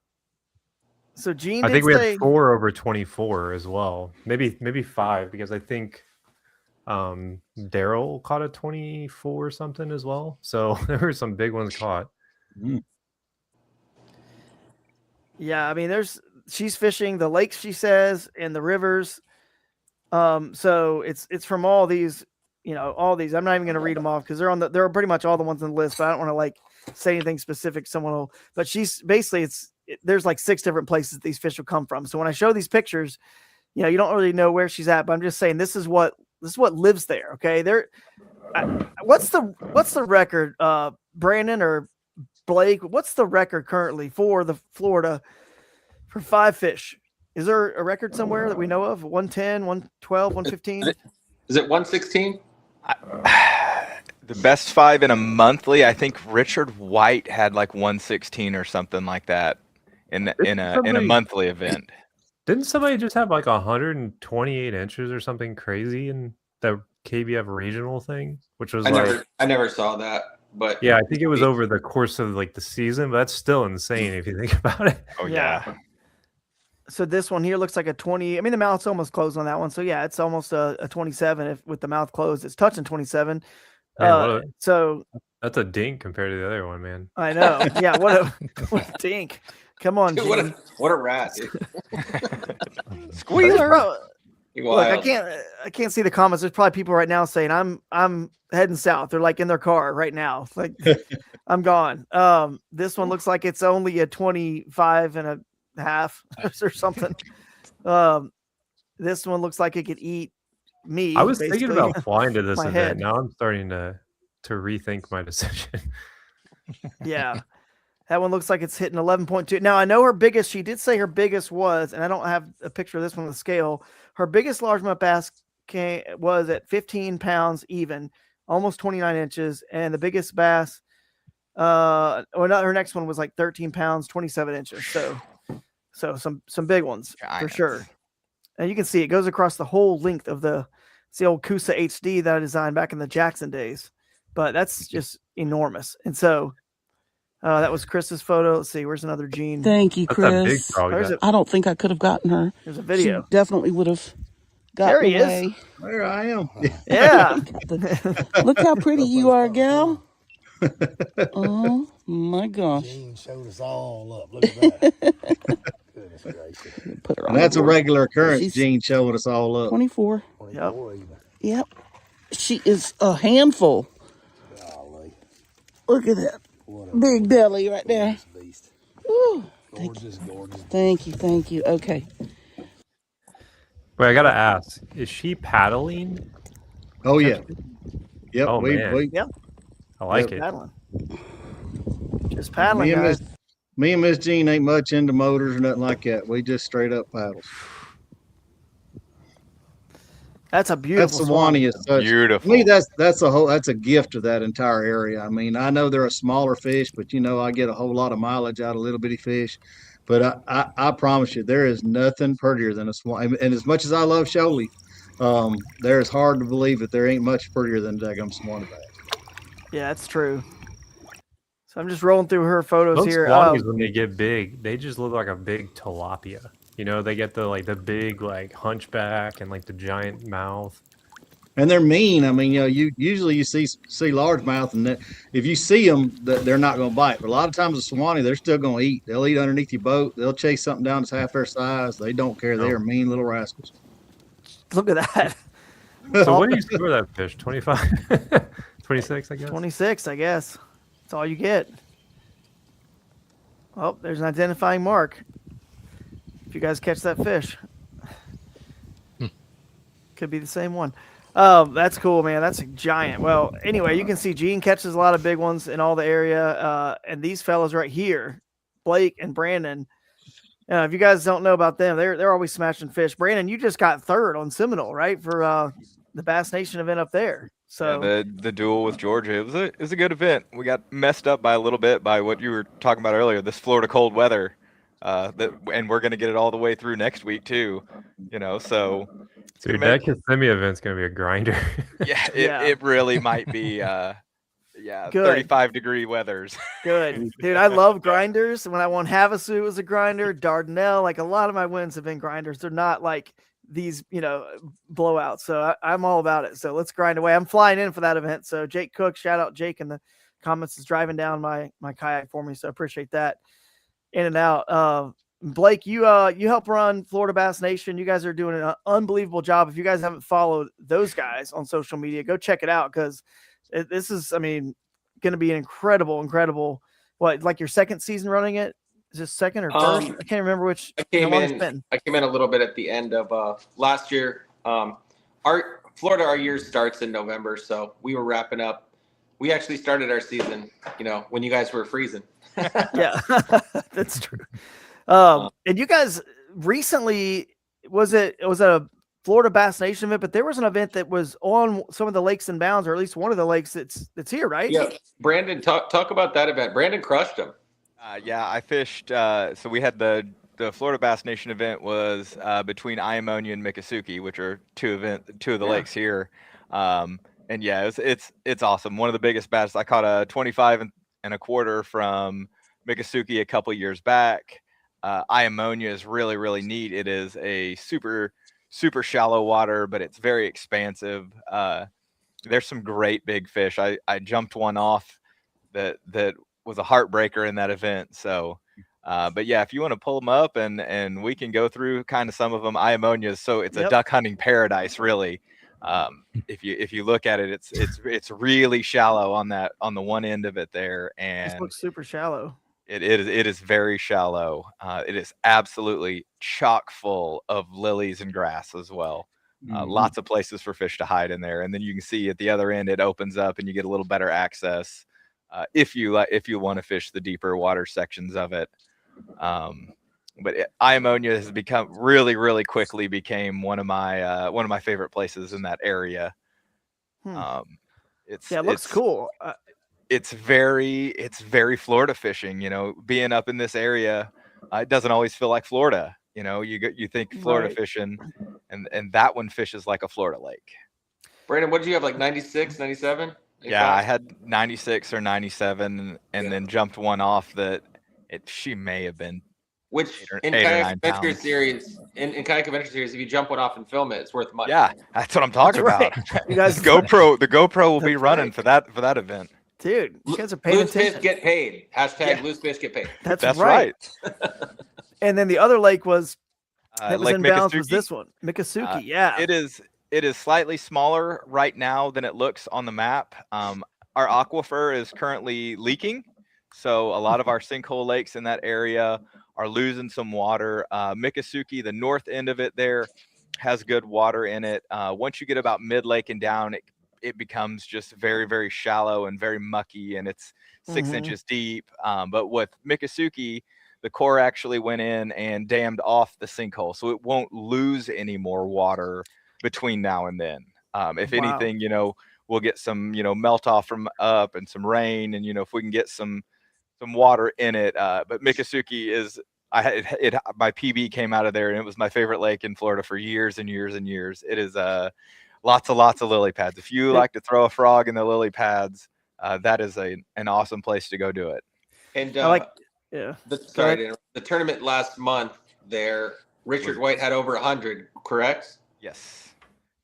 So Gene, I think we had 4 over 24 as well. Maybe 5, because I think Daryl caught a 24 or something as well. So there were some big ones caught. Mm. Yeah, I mean, she's fishing the lakes, she says, and the rivers. So it's from all these, you know, all these. I'm not even going to read them off because they're pretty much all the ones on the list. But I don't want to like say anything specific. But she's basically there's like 6 different places these fish will come from. So when I show these pictures, you know, you don't really know where she's at. But I'm just saying this is what lives there. Okay, what's the record, Brandon or Blake? What's the record currently for the Florida for 5 fish? Is there a record somewhere that we know of? 110, 112, 115? Is it 116? The best 5 in a monthly, I think Richard White had like 116 or something like that in a monthly event. Didn't somebody just have like 128 inches or something crazy in the KBF regional thing? Which was I never saw that. But yeah, I think it was over the course of like the season, but that's still insane if you think about it. Oh yeah. So this one here looks like a 20. I mean, the mouth's almost closed on that one. So yeah, it's almost a 27 with the mouth closed. It's touching 27. Man, so that's a dink compared to the other one, man. I know. Yeah, what a dink. Come on, dude, what a rat. Squealer. Look, I can't see the comments. There's probably people right now saying I'm heading south. They're like in their car right now. Like I'm gone. This one looks like it's only a 25 and a half or something. This one looks like it could eat me. I was thinking about flying to this event. Now I'm starting to rethink my decision. Yeah. That one looks like it's hitting 11.2. Now I know her biggest, she did say her biggest was, and I don't have a picture of this one on the scale. Her biggest largemouth bass was at 15 pounds even, almost 29 inches. And the biggest bass, her next one was like 13 pounds, 27 inches. So some big ones for sure. And you can see it goes across the whole length of it's the old Kusa HD that I designed back in the Jackson days. But that's just enormous. And so that was Chris's photo. Let's see. Where's another Gene? Thank you, Chris. I don't think I could have gotten her. There's a video. She definitely would have gotten there he away. is. There I am. Yeah. Look how pretty you are, gal. Oh, my gosh. Gene showed us all up. Look at that. Goodness gracious. Put her on And that's a board. regular occurrence. Gene showing us all up. 24. 24 even. Yep. She is a handful. Golly. Look at that. Big belly right there. Beast. Ooh, gorgeous. Thank you. Okay. Wait, I gotta ask: is she paddling? Oh yeah. Yep. Oh, man. Yep. I like it. Paddling. Just paddling, guys. Me and Miss Jean ain't much into motors or nothing like that. We just straight up paddles. That's a beautiful Swanee is such, beautiful. To me, that's a gift of that entire area. I mean, I know they're a smaller fish, but you know, I get a whole lot of mileage out of little bitty fish. But I promise you, there is nothing prettier than a Swanee. And as much as I love shoalie, there is hard to believe that there ain't much prettier than daggum Swanee bass. Yeah, that's true. So I'm just rolling through her photos Those here. Swanees, when they get big, they just look like a big tilapia. You know, they get the big hunchback and the giant mouth. And they're mean. I mean, you know, you usually see largemouth, and if you see them, they're not going to bite. But a lot of times the Swanee, they're still going to eat. They'll eat underneath your boat. They'll chase something down that's half their size. They don't care. They are mean little rascals. Look at that. So what do you score that fish? 25? 26, I guess? 26, I guess. That's all you get. Oh, there's an identifying mark. If you guys catch that fish. Could be the same one. Oh, that's cool, man. That's a giant. Well, anyway, you can see Gene catches a lot of big ones in all the area. And these fellas right here, Blake and Brandon. If you guys don't know about them, they're always smashing fish. Brandon, you just got third on Seminole, right, for the Bass Nation event up there. So yeah, the duel with Georgia, it was a good event. We got messed up by a little bit by what you were talking about earlier, this Florida cold weather. And we're gonna get it all the way through next week too. So dude, that Kissimmee event's gonna be a grinder. Yeah, it really might be. Yeah, good. 35-degree weathers. Good, dude. I love grinders. When I won Havasu, it was a grinder. Dardanelle, like a lot of my wins have been grinders. They're not like these, blowouts. So I'm all about it. So let's grind away. I'm flying in for that event. So Jake Cook, shout out Jake in the comments, is driving down my kayak for me. So I appreciate that. In and out. Blake, you help run Florida Bass Nation. You guys are doing an unbelievable job. If you guys haven't followed those guys on social media, go check it out, because this is, going to be an incredible. What, like your second season running it? Is this second or first? I can't remember which. I came in a little bit at the end of last year. Our year starts in November, so we were wrapping up. We actually started our season, when you guys were freezing. Yeah, that's true. And you guys recently, was it a Florida Bass Nation event, but there was an event that was on some of the lakes and bounds, or at least one of the lakes that's here, right? Yeah. Brandon, talk about that event. Brandon crushed them. Yeah, I fished. So we had the Florida Bass Nation event was between Iamonia and Miccosukee, which are two of the lakes here. And yeah, it's awesome. One of the biggest bass. I caught a 25 and a quarter from Miccosukee a couple years back. Iamonia is really, really neat. It is a super shallow water, but it's very expansive. There's some great big fish. I jumped one off that was a heartbreaker in that event. So, but yeah, if you want to pull them up and we can go through kind of some of them. Iamonia, so it's a duck hunting paradise, really. If you look at it, it's really shallow on the one end of it there, and it looks super shallow. It is very shallow. It is absolutely chock full of lilies and grass as well. Lots of places for fish to hide in there, and then you can see at the other end it opens up, and you get a little better access if you want to fish the deeper water sections of it. But Iamonia has become really quickly became one of my favorite places in that area. It looks cool. It's very Florida fishing, being up in this area. It doesn't always feel like Florida. You think Florida fishing, and that one fishes like a Florida lake. Brandon, what did you have, like 96, 97? Yeah, I had 96 or 97, and then jumped one off that she may have been. Which in Kayak Adventure Series, in Kayak Adventure Series, if you jump one off and film it, it's worth money. Yeah, that's what I'm talking about. You guys, the GoPro will be running for that event. Dude, you guys are paying loose attention. Fish get paid. # loose fish get paid. That's right. And then the other lake was that was in bounds was this one, Miccosukee. It is slightly smaller right now than it looks on the map. Our aquifer is currently leaking, so a lot of our sinkhole lakes in that area are losing some water. Miccosukee, the north end of it there, has good water in it. Once you get about mid-lake and down, it becomes just very, very shallow and very mucky, and it's 6 inches deep. But with Miccosukee, the Corps actually went in and dammed off the sinkhole, so it won't lose any more water between now and then. If anything, we'll get some, melt off from up and some rain, and if we can get some water in it. But Miccosukee is, my PB came out of there, and it was my favorite lake in Florida for years and years and years. It is lots of lily pads. If you like to throw a frog in the lily pads, that is an awesome place to go do it. And the tournament last month there, Richard White had over 100, correct? Yes.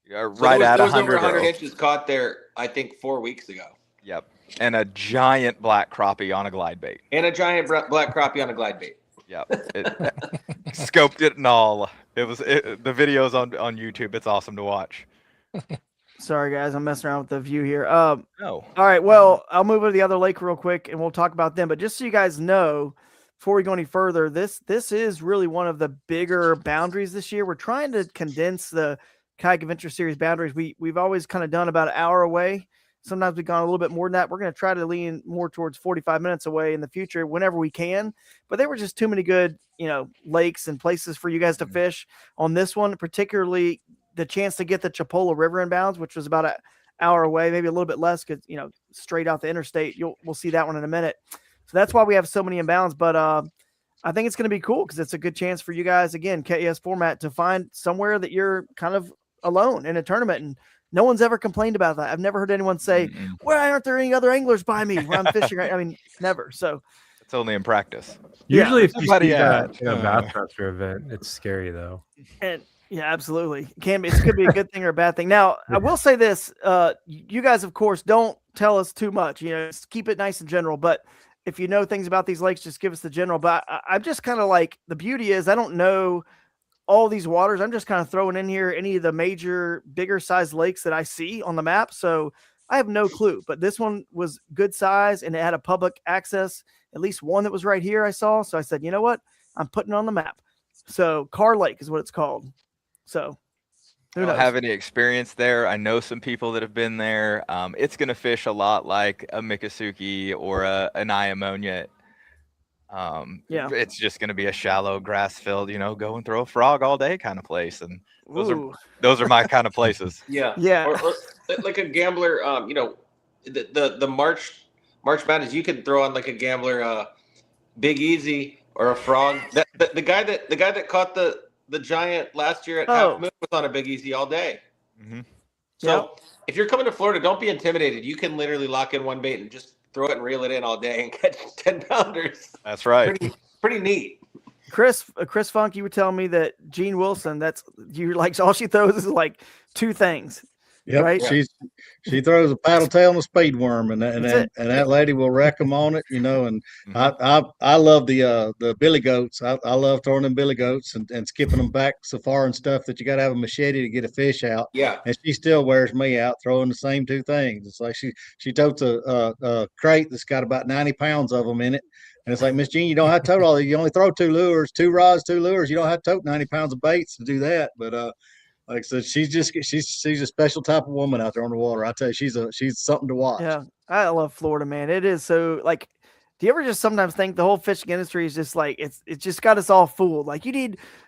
Right at 100. Over 100 inches caught there, I think, 4 weeks ago. Yep. And a giant black crappie on a glide bait. And a giant black crappie on a glide bait. Yep. Scoped it and all. The video's on YouTube. It's awesome to watch. Sorry guys, I'm messing around with the view here. No. All right, well, I'll move over to the other lake real quick and we'll talk about them. But just so you guys know, before we go any further, this is really one of the bigger boundaries this year. We're trying to condense the Kayak Adventure Series boundaries, we've always kind of done about an hour away. Sometimes we've gone a little bit more than that. We're going to try to lean more towards 45 minutes away in the future whenever we can. But there were just too many good, lakes and places for you guys to fish on this one, particularly the chance to get the Chipola River inbounds, which was about an hour away, maybe a little bit less because, straight out the interstate. We'll see that one in a minute. So that's why we have so many inbounds. But I think it's going to be cool because it's a good chance for you guys, again, KAS format, to find somewhere that you're kind of alone in a tournament. And no one's ever complained about that. I've never heard anyone say, why aren't there any other anglers by me when I'm fishing? I mean, never. So it's only in practice. Usually if you see that in a Bassmaster event, it's scary though. And yeah, absolutely. It could be a good thing or a bad thing. Now, I will say this, you guys, of course, don't tell us too much, just keep it nice and general, but if you know things about these lakes, just give us the general. But I'm just kind of like, the beauty is I don't know all these waters. I'm just kind of throwing in here any of the major, bigger size lakes that I see on the map. So I have no clue, but this one was good size and it had a public access, at least one that was right here I saw. So I said, you know what? I'm putting it on the map. So Carr Lake is what it's called. So I don't have any experience there. I know some people that have been there. It's going to fish a lot like a Miccosukee or an Iamonia. It's just going to be a shallow grass filled, go and throw a frog all day kind of place. And those are my kind of places. Yeah. Or like a gambler, the March Madness, you could throw on like a gambler, Big Easy or a frog. The guy that caught the giant last year at Half Moon was on a Big Easy all day. Mm-hmm. So if you're coming to Florida, don't be intimidated. You can literally lock in one bait and just throw it and reel it in all day and catch 10-pounders. That's right. Pretty neat. Chris Funk, you were telling me that Jean Wilson, all she throws is like two things. Yep, right? She throws a paddle tail and a speed worm, and that lady will wreck them on it, And I love the billy goats. I love throwing them billy goats and skipping them back so far and stuff that you got to have a machete to get a fish out. Yeah, and she still wears me out throwing the same two things. It's like she totes a crate that's got about 90 pounds of them in it. And it's like, Miss Jean, you don't have to tote all that. You only throw two rods, two lures. You don't have to tote 90 pounds of baits to do that. But like I said, she's a special type of woman out there on the water. I tell you, she's something to watch. Yeah, I love Florida, man. It is so like. Do you ever just sometimes think the whole fishing industry is just like it's just got us all fooled? Like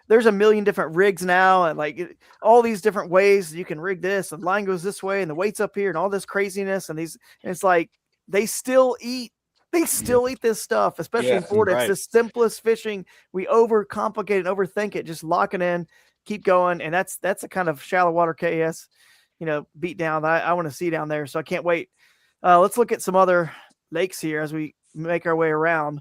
there's a million different rigs now, and like all these different ways you can rig this, and line goes this way, and the weight's up here, and all this craziness, and it's like they still eat this stuff, especially in Florida. Right. It's the simplest fishing. We overcomplicate and overthink it. Just lock it in. Keep going, and that's a kind of shallow water KS, beat down that I want to see down there. So I can't wait. Let's look at some other lakes here as we make our way around.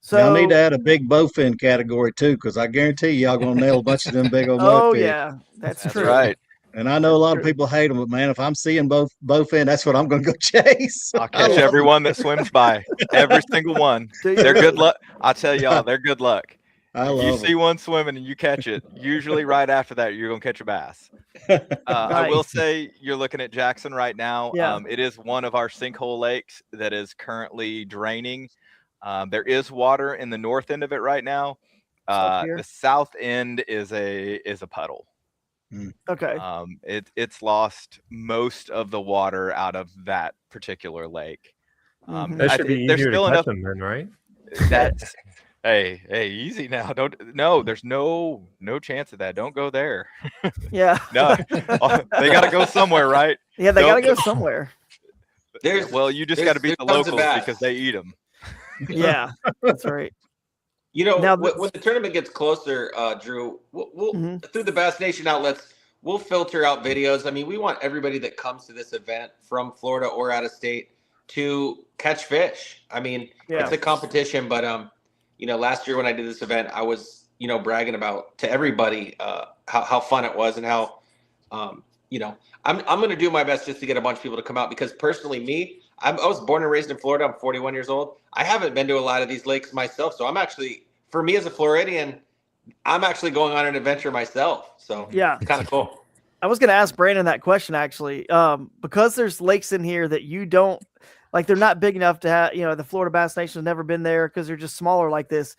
So I need to add a big bowfin category too, because I guarantee y'all gonna nail a bunch of them big old mudfish. Yeah, that's true. Right. And I know a lot of people hate them, but man, if I'm seeing bowfin, that's what I'm gonna go chase. I'll catch everyone that swims by, every single one. They're good luck. I'll tell y'all, they're good luck. If you see one swimming and you catch it, usually right after that, you're going to catch a bass. I will say you're looking at Jackson right now. Yeah. It is one of our sinkhole lakes that is currently draining. There is water in the north end of it right now. The south end is a puddle. Okay. It's lost most of the water out of that particular lake. That should be easier to catch them then, right? That's... Hey, easy now. There's no chance of that. Don't go there. Yeah. No, they got to go somewhere, right? Yeah, they got to go somewhere. You just got to beat the locals because they eat them. Yeah, that's right. Now, when the tournament gets closer, Drew, we'll through the Bass Nation outlets, we'll filter out videos. I mean, we want everybody that comes to this event from Florida or out of state to catch fish. I mean, it's a competition, but last year when I did this event, I was, bragging about to everybody how fun it was and how, I'm going to do my best just to get a bunch of people to come out because personally, I was born and raised in Florida. I'm 41 years old. I haven't been to a lot of these lakes myself. So I'm actually, for me as a Floridian, I'm actually going on an adventure myself. So yeah, it's kind of cool. I was going to ask Brandon that question actually, because there's lakes in here that you don't, like they're not big enough to have, the Florida Bass Nation has never been there because they're just smaller like this.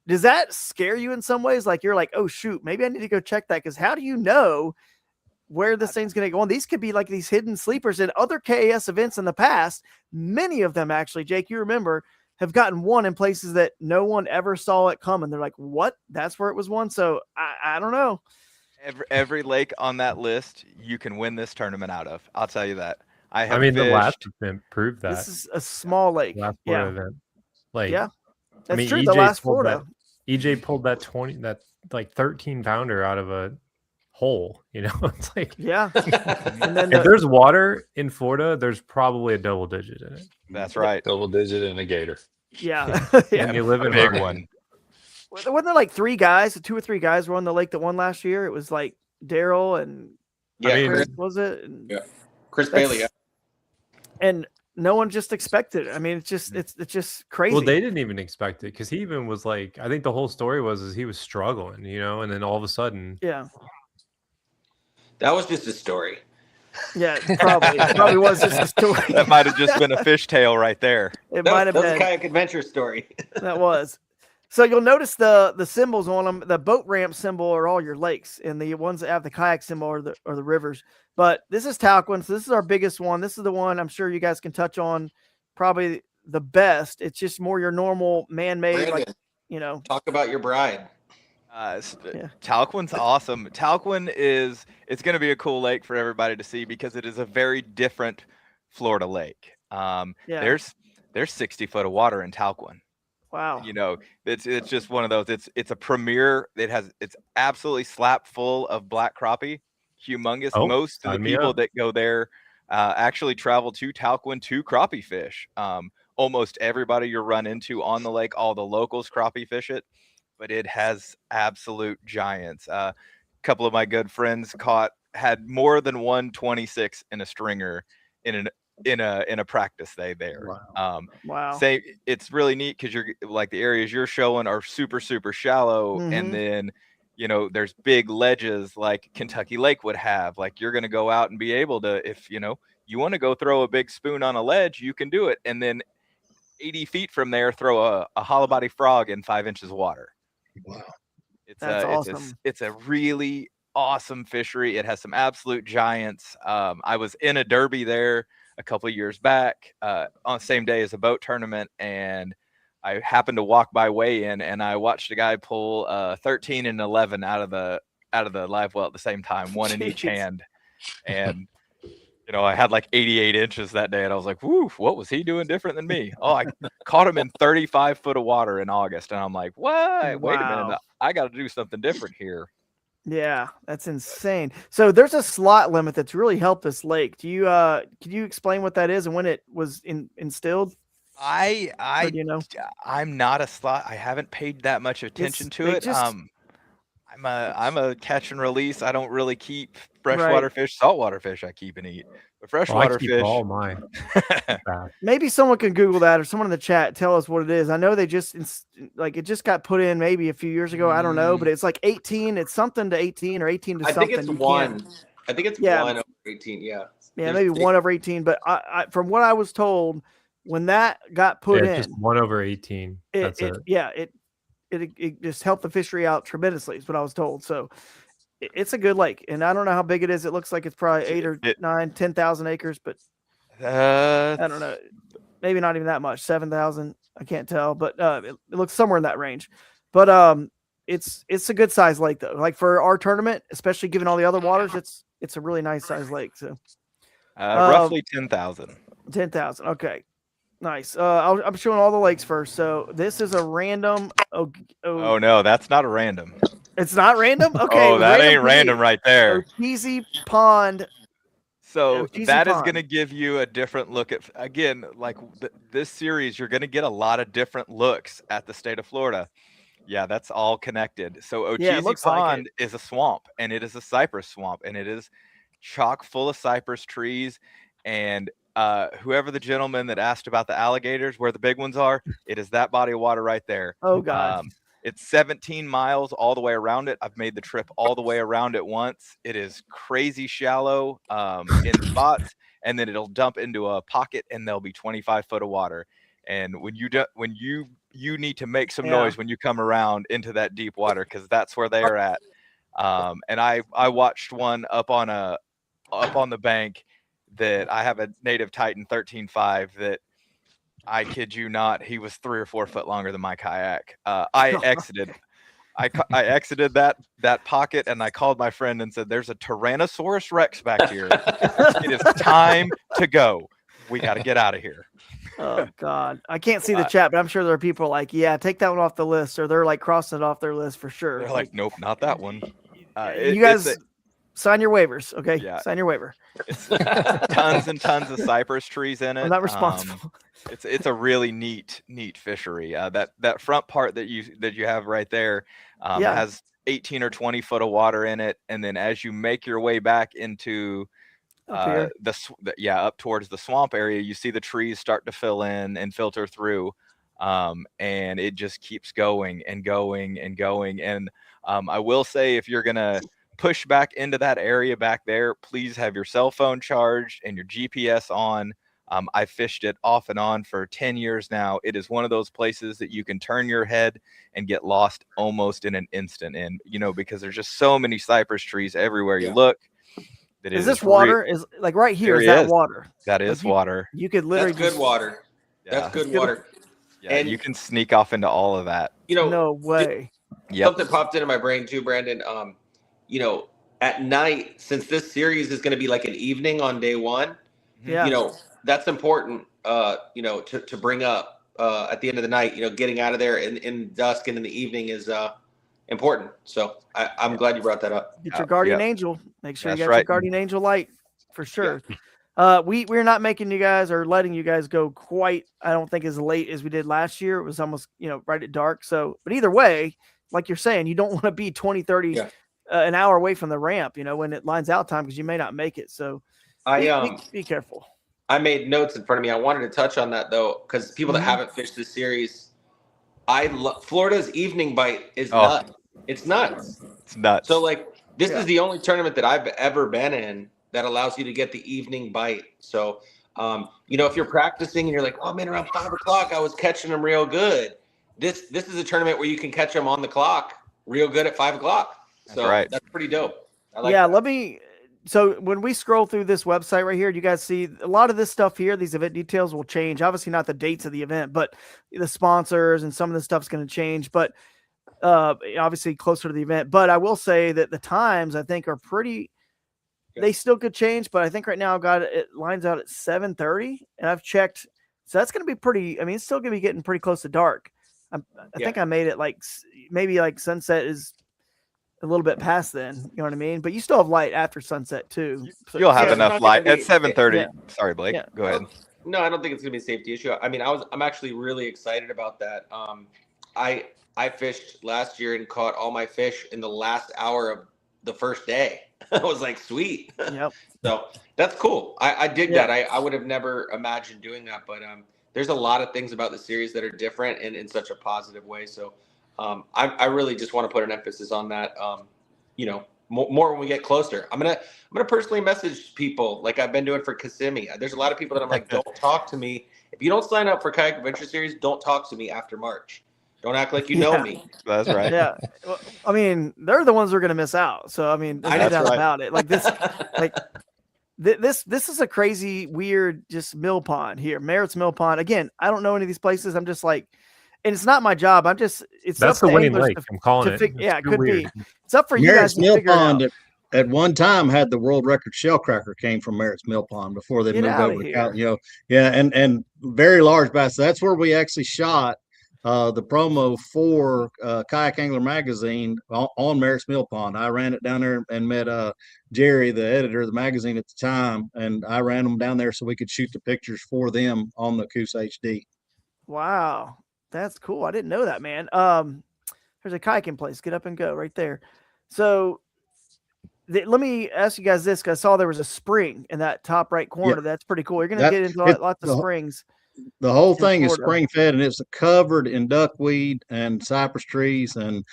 Does that scare you in some ways? Like you're like, oh shoot, maybe I need to go check that. Because how do you know where this thing's going to go on. These could be like these hidden sleepers in other KAS events in the past. Many of them, actually, Jake, you remember, have gotten won in places that no one ever saw it coming. They're like, what? That's where it was won. So I don't know. Every lake on that list you can win this tournament out of. I'll tell you that. I mean, the last event proved that. This is a small lake. Last Florida event. Like, yeah, that's I mean, true. EJ the last Florida. EJ pulled that 13 pounder out of a hole. You know, it's like, yeah. And then if there's water in Florida, there's probably a double digit in it. That's right. Double digit in a gator. Yeah. And you live in a big Harmony. one. Wasn't there like 2 or 3 guys were on the lake that won last year? It was like Daryl and Chris, was it? And Chris Bailey. Yeah. And no one just expected it. I mean, it's just crazy. Well, they didn't even expect it because he even was like, I think the whole story was he was struggling, you know, and then all of a sudden, that was just a story. Yeah, probably was just a story. That might have just been a fishtail right there. It might have been a kayak adventure story. That was. So you'll notice the symbols on them. The boat ramp symbol are all your lakes, and the ones that have the kayak symbol are the rivers. But this is Talquin, so this is our biggest one. This is the one I'm sure you guys can touch on, probably the best. It's just more your normal man-made, Brandon, like, you know. Talk about your bride. Talquin's awesome. Talquin it's going to be a cool lake for everybody to see because it is a very different Florida lake. There's 60 foot of water in Talquin. Wow. You know, it's just one of those. It's a premier. It's absolutely slap full of black crappie, humongous. Most of the people that go there actually travel to Talquin to crappie fish. Almost everybody you run into on the lake, all the locals crappie fish it, but it has absolute giants. A couple of my good friends had more than 126 in a stringer in a practice day there. Wow. Say it's really neat because you're like the areas you're showing are super shallow, and then you know there's big ledges like Kentucky Lake would have. Like you're going to go out and be able to, if you want to go throw a big spoon on a ledge, you can do it, and then 80 feet from there throw a hollow body frog in 5 inches of water. Wow, that's awesome. It's a really awesome fishery. It has some absolute giants. I was in a derby there a couple of years back on the same day as a boat tournament, and I happened to walk by weigh-in, and I watched a guy pull 13 and 11 out of the live well at the same time, one in each hand, and I had like 88 inches that day, and I was like, "Woo! What was he doing different than me?" Oh, I caught him in 35 foot of water in August, and I'm like, "What? Wow. Wait a minute! I got to do something different here." Yeah, that's insane. So there's a slot limit that's really helped this lake. Do you can you explain what that is and when it was instilled? I'm not a slot. I haven't paid that much attention to it. I'm a catch and release. I don't really keep freshwater fish, saltwater fish. I keep and eat, but freshwater fish. All mine. Maybe someone can Google that, or someone in the chat tell us what it is. I know they just it just got put in maybe a few years ago. I don't know, but it's like 18. It's something to 18 or 18 to something. I think it's one. I think it's 1 over 18. Yeah. Yeah, maybe 1 over 18. But I from what I was told, when that got put in, just 1 over 18. That's it. Yeah, it just helped the fishery out tremendously, is what I was told. So it's a good lake, and I don't know how big it is. It looks like it's probably 8 or 9, 10,000 acres, but I don't know. Maybe not even that much, 7,000. I can't tell, but it looks somewhere in that range. But it's a good size lake though. Like for our tournament, especially given all the other waters, it's a really nice size lake. So roughly 10,000. 10,000. Okay. Nice. I'm showing all the lakes first. So this is a random. Oh no, that's not a random. It's not random. Okay. Oh, that ain't random right there. Easy Pond. So that is going to give you a different look at, again, like this series. You're going to get a lot of different looks at the state of Florida. Yeah, that's all connected. So Ocheesee Pond is a swamp, and it is a cypress swamp, and it is chock full of cypress trees. And whoever the gentleman that asked about the alligators, where the big ones are, it is that body of water right there. Oh God. It's 17 miles all the way around it. I've made the trip all the way around it once. It is crazy shallow in spots, and then it'll dump into a pocket, and there'll be 25 foot of water. And when you need to make some noise when you come around into that deep water, because that's where they are at. And I watched one up on the bank that I have a native Titan 13.5 that, I kid you not, he was 3 or 4 foot longer than my kayak. I exited that pocket, and I called my friend and said, "There's a Tyrannosaurus Rex back here. It is time to go. We got to get out of here." Oh God, I can't see the chat, but I'm sure there are people like, "Yeah, take that one off the list," or they're like crossing it off their list for sure. They're like, "Nope, not that one." You guys sign your waivers, okay? Yeah. Sign your waiver. It's tons and tons of cypress trees in it. I'm not responsible. It's a really neat fishery. That front part that you have right there has 18 or 20 foot of water in it, and then as you make your way back into up towards the swamp area, you see the trees start to fill in and filter through, and it just keeps going and going and going. And I will say, if you're gonna push back into that area back there, please have your cell phone charged and your GPS on. I fished it off and on for 10 years now. It is one of those places that you can turn your head and get lost almost in an instant in, because there's just so many cypress trees everywhere you look. Is this water? Is like right here? Is that water? That is water. You could literally That's good water. Yeah. That's good water. Yeah, and you can sneak off into all of that. No way. Something popped into my brain too, Brandon. At night, since this series is going to be like an evening on day one, that's important, to bring up at the end of the night. Getting out of there in dusk and in the evening is important. So I'm glad you brought that up. Get your guardian angel. Make sure you got your guardian angel light for sure. Yeah. We're not making you guys or letting you guys go quite, I don't think, as late as we did last year. It was almost, right at dark. So, but either way, like you're saying, you don't want to be 20, 30, an hour away from the ramp, when it lines out time, because you may not make it. So be careful. I made notes in front of me. I wanted to touch on that though, because people that haven't fished this series, Florida's evening bite is nuts. It's nuts. It's nuts. So this is the only tournament that I've ever been in that allows you to get the evening bite. So, if you're practicing and you're like, oh man, around 5 o'clock, I was catching them real good. This is a tournament where you can catch them on the clock real good at 5 o'clock. So that's pretty dope. I like that. So when we scroll through this website right here, you guys see a lot of this stuff here. These event details will change. Obviously not the dates of the event, but the sponsors and some of the stuff's going to change, but obviously closer to the event. But I will say that the times, I think, are pretty, they still could change, but I think right now I've got it lines out at 7:30, and I've checked. So that's going to be pretty, it's still going to be getting pretty close to dark. I think I made it maybe sunset is a little bit past then, you know what I mean? But you still have light after sunset too. So you'll have enough light at 7:30. Yeah. Sorry, Blake. Yeah. Go ahead. No, I don't think it's gonna be a safety issue. I'm actually really excited about that. I fished last year and caught all my fish in the last hour of the first day. I was like, sweet. Yep. So that's cool. I dig that. I would have never imagined doing that, but there's a lot of things about the series that are different and in such a positive way. So I really just want to put an emphasis on that. More when we get closer. I'm gonna personally message people like I've been doing for Kissimmee. There's a lot of people that I'm like, don't talk to me if you don't sign up for Kayak Adventure Series. Don't talk to me after March. Don't act like you know me. That's right. Yeah. Well, they're the ones who are going to miss out. So there's no doubt about it. This is a crazy, weird, just mill pond here. Merritt's Mill Pond. Again, I don't know any of these places. I'm just like, and it's not my job. That's the winning lake. I'm calling it. It could be. It's up for you Merritt's guys to figure Pond it out. At one time had the world record shellcracker came from Merritt's Mill Pond before they moved over to Cal, and very large bass. That's where we actually shot the promo for Kayak Angler magazine on Merritt's Mill Pond. I ran it down there and met Jerry, the editor of the magazine at the time, and I ran them down there so we could shoot the pictures for them on the KAS HD. Wow, that's cool. I didn't know that, man. There's a kayaking place. Get up and go right there. So let me ask you guys this, because I saw there was a spring in that top right corner. Yeah. That's pretty cool. You're going to get into lots of springs. The whole thing is spring fed, and it's covered in duckweed and cypress trees, and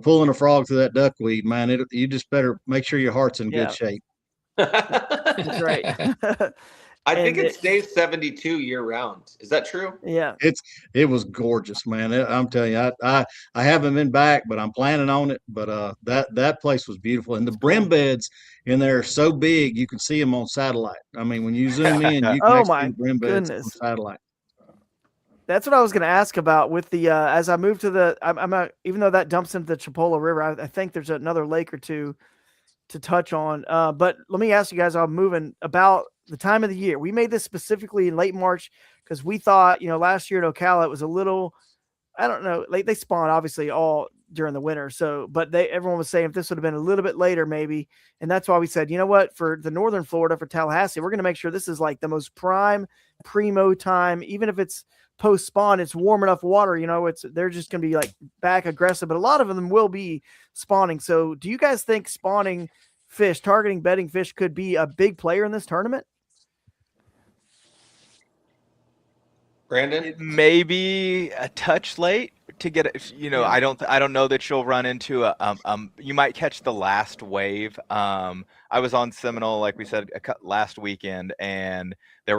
pulling a frog through that duckweed, man, you just better make sure your heart's in good shape. That's right. I think it stays 72 year round. Is that true? Yeah. It was gorgeous, man. I'm telling you, I haven't been back, but I'm planning on it. But that place was beautiful, and the brim beds in there are so big you can see them on satellite. I mean, when you zoom in, you can actually see the brim beds on satellite. That's what I was going to ask about with the as I move to the even though that dumps into the Chipola River, I think there's another lake or two to touch on. But let me ask you guys, I'm moving about the time of the year. We made this specifically in late March because we thought, last year in Ocala, it was a little, I don't know, like they spawn obviously all during the winter. So, but everyone was saying if this would have been a little bit later, maybe. And that's why we said, you know what, for the Northern Florida, for Tallahassee, we're going to make sure this is like the most primo time, even if it's post spawn, it's warm enough water, they're just going to be like back aggressive, but a lot of them will be spawning. So do you guys think spawning fish, targeting bedding fish could be a big player in this tournament? Brandon? Maybe a touch late to get it. I don't know that you'll run into you might catch the last wave. I was on Seminole, like we said, last weekend, and there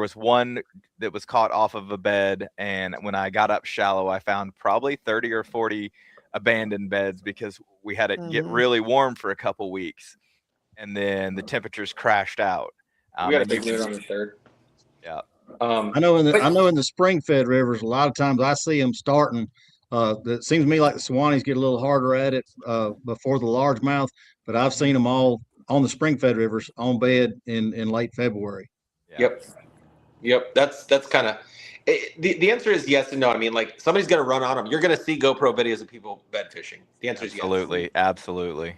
was one that was caught off of a bed, and when I got up shallow, I found probably 30 or 40 abandoned beds because we had it get really warm for a couple weeks, and then the temperatures crashed out. We got a big mood on the 3rd. Yeah. I know in the spring fed rivers, a lot of times I see them starting. It seems to me like the Swanees get a little harder at it before the largemouth, but I've seen them all on the spring fed rivers on bed in late February. Yeah. Yep. That's kind of the answer is yes and no. I mean, like somebody's going to run on them. You're going to see GoPro videos of people bed fishing. The answer is yes. Absolutely.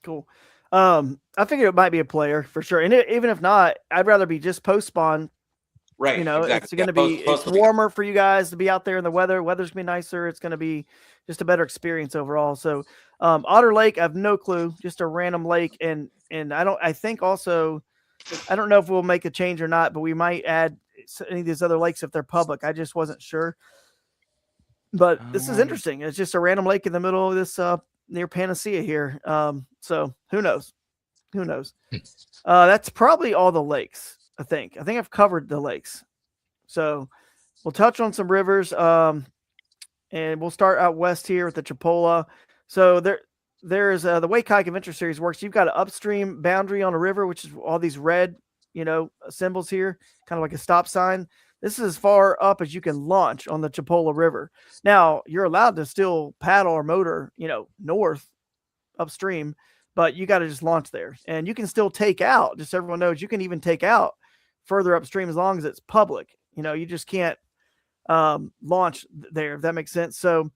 Cool. I figured it might be a player for sure, and even if not, I'd rather be just post spawn. Right. Exactly. It's going to be it's warmer for you guys to be out there in the weather. Weather's going to be nicer. It's going to be just a better experience overall. So, Otter Lake, I have no clue, just a random lake. And I think also, I don't know if we'll make a change or not, but we might add any of these other lakes if they're public. I just wasn't sure. But this is interesting. It's just a random lake in the middle of this, near Panacea here. So who knows? That's probably all the lakes. I think I've covered the lakes. So we'll touch on some rivers. And we'll start out west here with the Chipola. So there's the way Kayak Adventure Series works. You've got an upstream boundary on a river, which is all these red, symbols here, kind of like a stop sign. This is as far up as you can launch on the Chipola River. Now you're allowed to still paddle or motor, north upstream, but you got to just launch there, and you can still take out, just so everyone knows, you can even take out further upstream as long as it's public. You just can't launch there, if that makes sense. So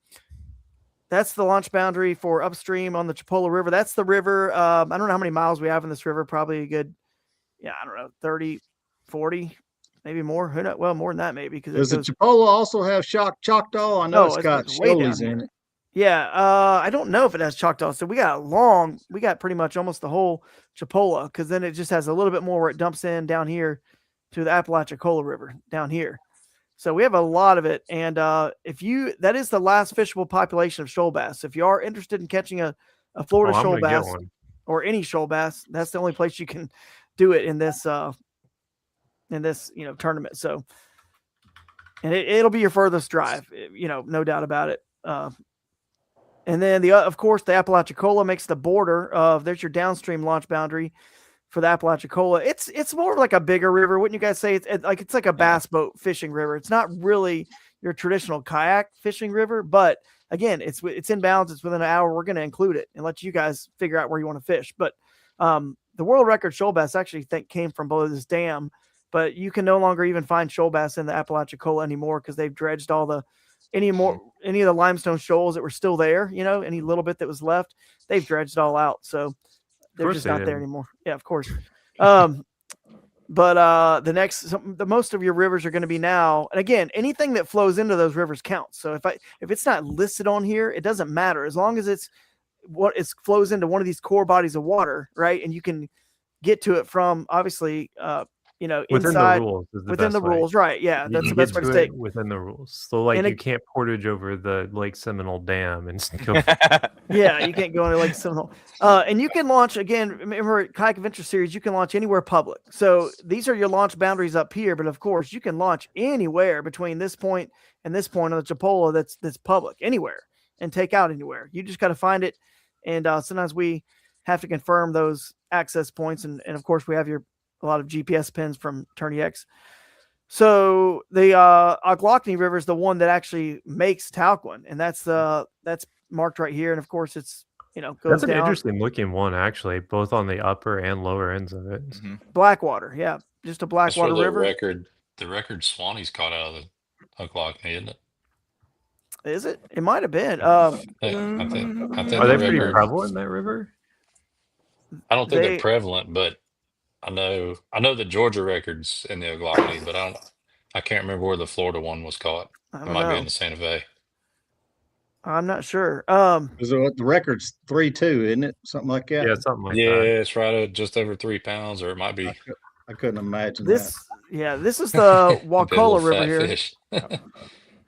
that's the launch boundary for upstream on the Chipola River. That's the river. I don't know how many miles we have in this river. Probably a good, 30, 40, maybe more. Who knows? Well, more than that, maybe. Does the Chipola also have Choctaw? I know it's got shoalies in it. Yeah, I don't know if it has Choctaw. So we got pretty much almost the whole Chipola, because then it just has a little bit more where it dumps in down here to the Apalachicola River down here. So we have a lot of it. And that is the last fishable population of shoal bass. If you are interested in catching a Florida shoal bass or any shoal bass, that's the only place you can do it in this tournament. So, and it'll be your furthest drive, no doubt about it. And then of course, the Apalachicola makes the border of, there's your downstream launch boundary for the Apalachicola. It's more like a bigger river. Wouldn't you guys say it's like a bass boat fishing river? It's not really your traditional kayak fishing river, but again, it's in bounds. It's within an hour. We're going to include it and let you guys figure out where you want to fish. But the world record shoal bass actually came from below this dam, but you can no longer even find shoal bass in the Apalachicola anymore because they've dredged any of the limestone shoals that were still there, any little bit that was left, they've dredged it all out. So they're just not there anymore. Yeah, of course. But the most of your rivers are going to be now, and again, anything that flows into those rivers counts. So if it's not listed on here, it doesn't matter as long as it flows into one of these core bodies of water, right? And you can get to it from obviously within inside the rules is the within best the way. rules, right? Yeah, that's You the best get way to to stay. it within the rules. So like And you can't portage over the Lake Seminole Dam and go. Yeah, you can't go into Lake Seminole. And you can launch again. Remember, Kayak Adventure Series, you can launch anywhere public. So these are your launch boundaries up here, but of course, you can launch anywhere between this point and this point on the Chipola that's public, anywhere, and take out anywhere. You just got to find it. And sometimes we have to confirm those access points, and of course, we have a lot of GPS pins from Tourney X. So the Ochlockonee River is the one that actually makes Talquin, and that's marked right here. And of course, it's goes That's an down. interesting looking one, actually, both on the upper and lower ends of it. Mm-hmm. Blackwater, yeah, just a Blackwater River. The record Swanee's caught out of the Ochlockonee, isn't it? Is it? It might have been. I think. Are they pretty prevalent in that river? I don't think they're prevalent, but I know the Georgia record's in the Ochlockonee, but I can't remember where the Florida one was caught. It might be in the Santa Fe. I'm not sure. The record's 3.2, isn't it? Something like that. Yeah, something like that. Yeah, it's right at just over 3 pounds, or it might be. I couldn't imagine this. That. Yeah, this is the Wakulla River here. Fish.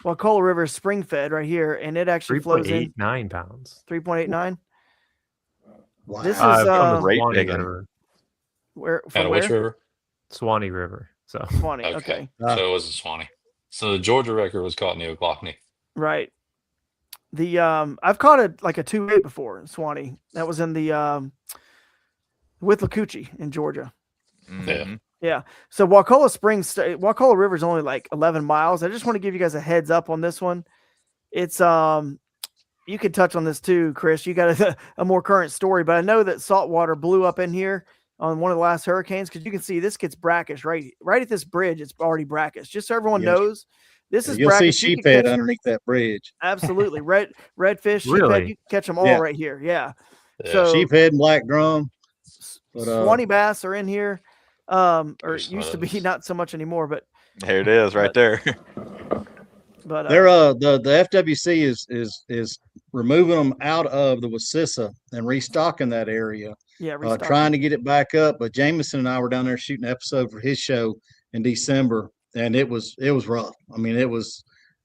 Wakulla River is spring fed right here, and it actually flows in 3.89 pounds. 3.89. Wow. This is from the Swanee River. Where? Out of which river? Swanee River. So Swanee. Okay. So it was a Swanee. So the Georgia record was caught in the Ochlockonee. Right. The I've caught it like a 2.8 before in Swanee. That was in the Withlacoochee in Georgia. Yeah. Yeah. So Wakulla River is only like 11 miles. I just want to give you guys a heads up on this one. It's you could touch on this too, Chris. You got a more current story, but I know that saltwater blew up in here on one of the last hurricanes, because you can see this gets brackish right at this bridge. It's already brackish. Just so everyone knows, this is you'll brackish. see sheephead underneath that bridge. Absolutely, redfish, Really? sheephead. You can catch them all right here. Yeah. So sheephead and black drum. But, Swanee bass are in here. Or it used to be, not so much anymore, but there it is, right there. But they're the FWC is removing them out of the Wassissa and restocking that area. Yeah, trying to get it back up. But Jameson and I were down there shooting an episode for his show in December, and it was rough. I mean,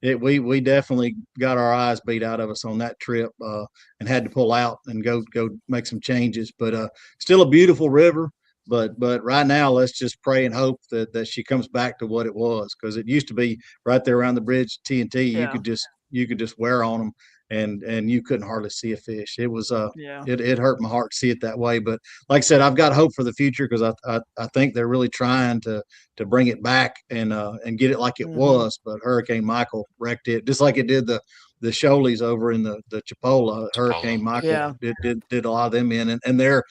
we definitely got our eyes beat out of us on that trip, and had to pull out and go make some changes. But still a beautiful river. But right now, let's just pray and hope that she comes back to what it was, because it used to be right there around the bridge, TNT. Yeah. You could just wear on them, and you couldn't hardly see a fish. It was yeah. It hurt my heart to see it that way. But like I said, I've got hope for the future, because I think they're really trying to bring it back and get it like it was. But Hurricane Michael wrecked it, just like it did the shoalies over in the Chipola. Hurricane Michael did a lot of them in, and they're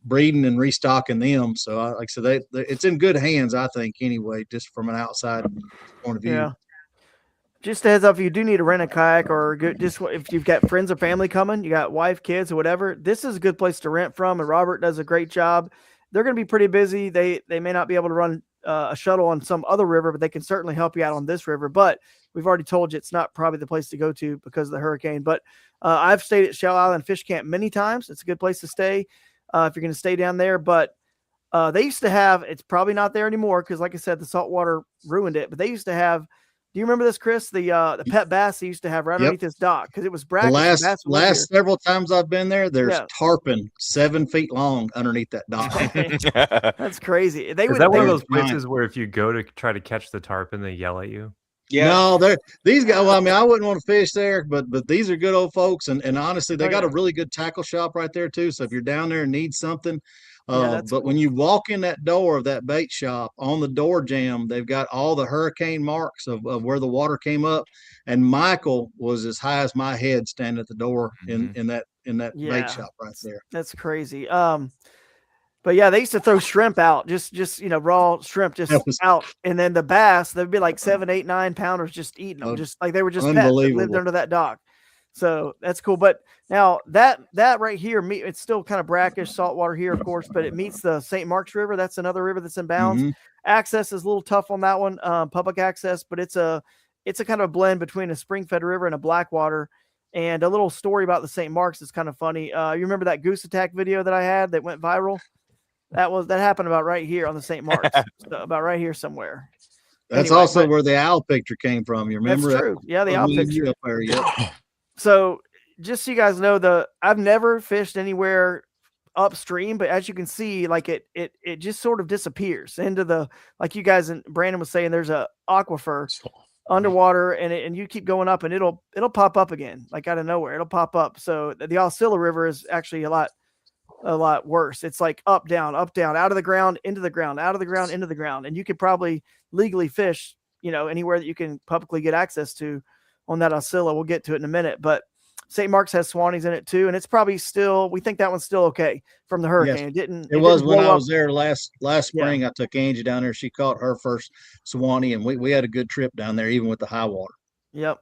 breeding and restocking them. So like I said, it's in good hands, I think, anyway, just from an outside point of view. Yeah. Just a heads up, if you do need to rent a kayak, or just if you've got friends or family coming, you got wife, kids, or whatever, this is a good place to rent from. And Robert does a great job. They're going to be pretty busy. They may not be able to run a shuttle on some other river, but they can certainly help you out on this river. But we've already told you it's not probably the place to go to because of the hurricane. But I've stayed at Shell Island Fish Camp many times. It's a good place to stay if you're going to stay down there. But they used to have, it's probably not there anymore because, like I said, the saltwater ruined it. But they used to have, do you remember this, Chris? The pet bass they used to have right underneath this dock, because it was brackish. The last several times I've been there, there's tarpon 7 feet long underneath that dock. That's crazy. Is that one of those places where if you go to try to catch the tarpon, they yell at you? Yeah. No, these guys. Well, I mean, I wouldn't want to fish there, but these are good old folks, and honestly, they got a really good tackle shop right there too. So if you're down there and need something, but when you walk in that door of that bait shop, on the door jamb, they've got all the hurricane marks of where the water came up, and Michael was as high as my head standing at the door in that bait shop right there. That's crazy. But yeah, they used to throw shrimp out, just raw shrimp out, and then the bass, they'd be like 7, 8, 9 pounders just eating them, just like they were just pets that lived under that dock. So that's cool. But now that right here, it's still kind of brackish saltwater here, of course, but it meets the St. Mark's River. That's another river that's in bounds. Access is a little tough on that one, public access, but it's a kind of a blend between a spring-fed river and a blackwater. And a little story about the St. Mark's is kind of funny. You remember that goose attack video that I had that went viral? That happened about right here on the St. Mark's, so about right here somewhere. That's also where the owl picture came from. You remember? That's true. Yeah, the owl picture. Up there, yep. So just so you guys know, I've never fished anywhere upstream, but as you can see, like it just sort of disappears into the, like you guys and Brandon was saying, there's a aquifer underwater, and you keep going up and it'll pop up again, like out of nowhere. It'll pop up. So the Osceola River is actually a lot worse. It's like up, down, out of the ground, into the ground, out of the ground, into the ground. And you could probably legally fish, anywhere that you can publicly get access to on that Osceola. We'll get to it in a minute, but St. Mark's has Swannies in it too. And it's probably we think that one's still okay from the hurricane. Yes. It was when I was there last spring. I took Angie down there. She caught her first Swannie, and we had a good trip down there, even with the high water. Yep.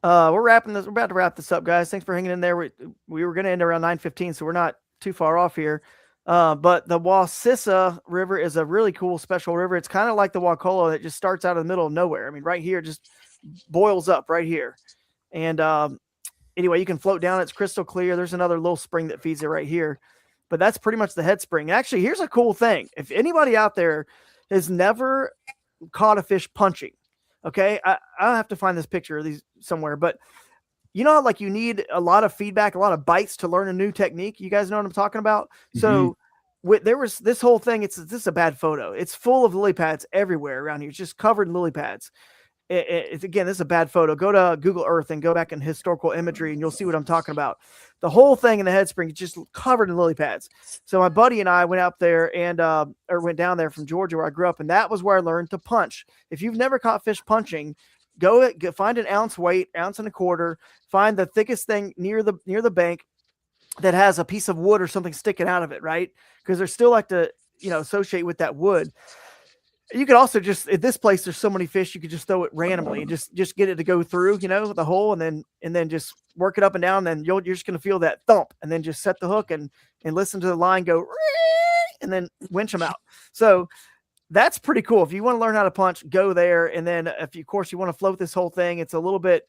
We're about to wrap this up, guys. Thanks for hanging in there. We were going to end around 9:15, so we're not too far off here. But the Wassissa River is a really cool special river. It's kind of like the Wakulla that just starts out of the middle of nowhere. I mean, right here, just boils up right here. And anyway, you can float down. It's crystal clear. There's another little spring that feeds it right here. But that's pretty much the head spring. Actually, here's a cool thing. If anybody out there has never caught a fish punching, okay, I'll have to find this picture of these somewhere. But like you need a lot of feedback, a lot of bites to learn a new technique. You guys know what I'm talking about? Mm-hmm. So there was this whole thing. This is a bad photo. It's full of lily pads everywhere around here. It's just covered in lily pads. Again, this is a bad photo. Go to Google Earth and go back in historical imagery and you'll see what I'm talking about. The whole thing in the head spring is just covered in lily pads. So my buddy and I went out there and went down there from Georgia where I grew up, and that was where I learned to punch. If you've never caught fish punching, go find an ounce weight, ounce and a quarter, find the thickest thing near the bank that has a piece of wood or something sticking out of it, right? Because they're still like to associate with that wood. You could also just, at this place, there's so many fish, you could just throw it randomly and just get it to go through, the hole, and then just work it up and down. And then you're just going to feel that thump, and then just set the hook and listen to the line go, and then winch them out. So that's pretty cool. If you want to learn how to punch, go there. And then if you want to float this whole thing, it's a little bit,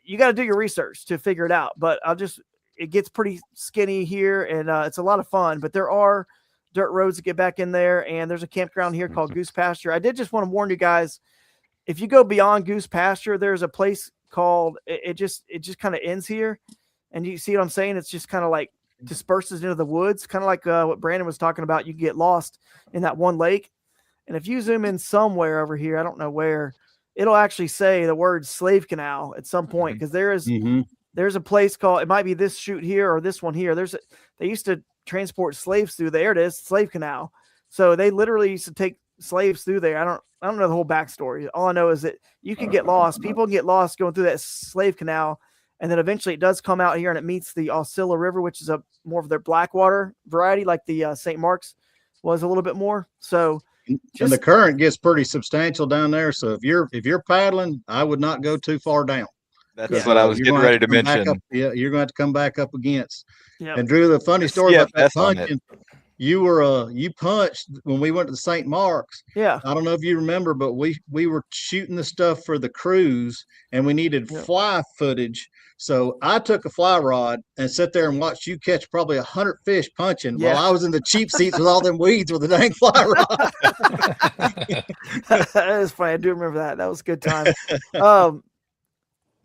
you got to do your research to figure it out, but it gets pretty skinny here, and it's a lot of fun, but there are dirt roads to get back in there, and there's a campground here called Goose Pasture. I did just want to warn you guys, if you go beyond Goose Pasture, there's a place called, it just kind of ends here, and you see what I'm saying? It's just kind of like disperses into the woods, kind of like what Brandon was talking about. You get lost in that one lake, and if you zoom in somewhere over here, I don't know where, it'll actually say the word Slave Canal at some point, because there's a place called, it might be this chute here or this one here. They used to transport slaves through there. It is Slave Canal. So they literally used to take slaves through there. I don't know the whole backstory. All I know is that you can get lost. People get lost going through that Slave Canal, and then eventually it does come out here and it meets the Osceola River, which is a more of their blackwater variety, like the St. Mark's was a little bit more. So and the current gets pretty substantial down there. So if you're paddling, I would not go too far down. That's what I was getting ready to mention. You're going to have to come back up against. Yep. And Drew, the funny story about that punching, you punched when we went to the St. Mark's. Yeah. I don't know if you remember, but we were shooting the stuff for the cruise, and we needed fly footage. So I took a fly rod and sat there and watched you catch probably 100 fish punching while I was in the cheap seats with all them weeds with the dang fly rod. That is funny. I do remember that. That was a good time.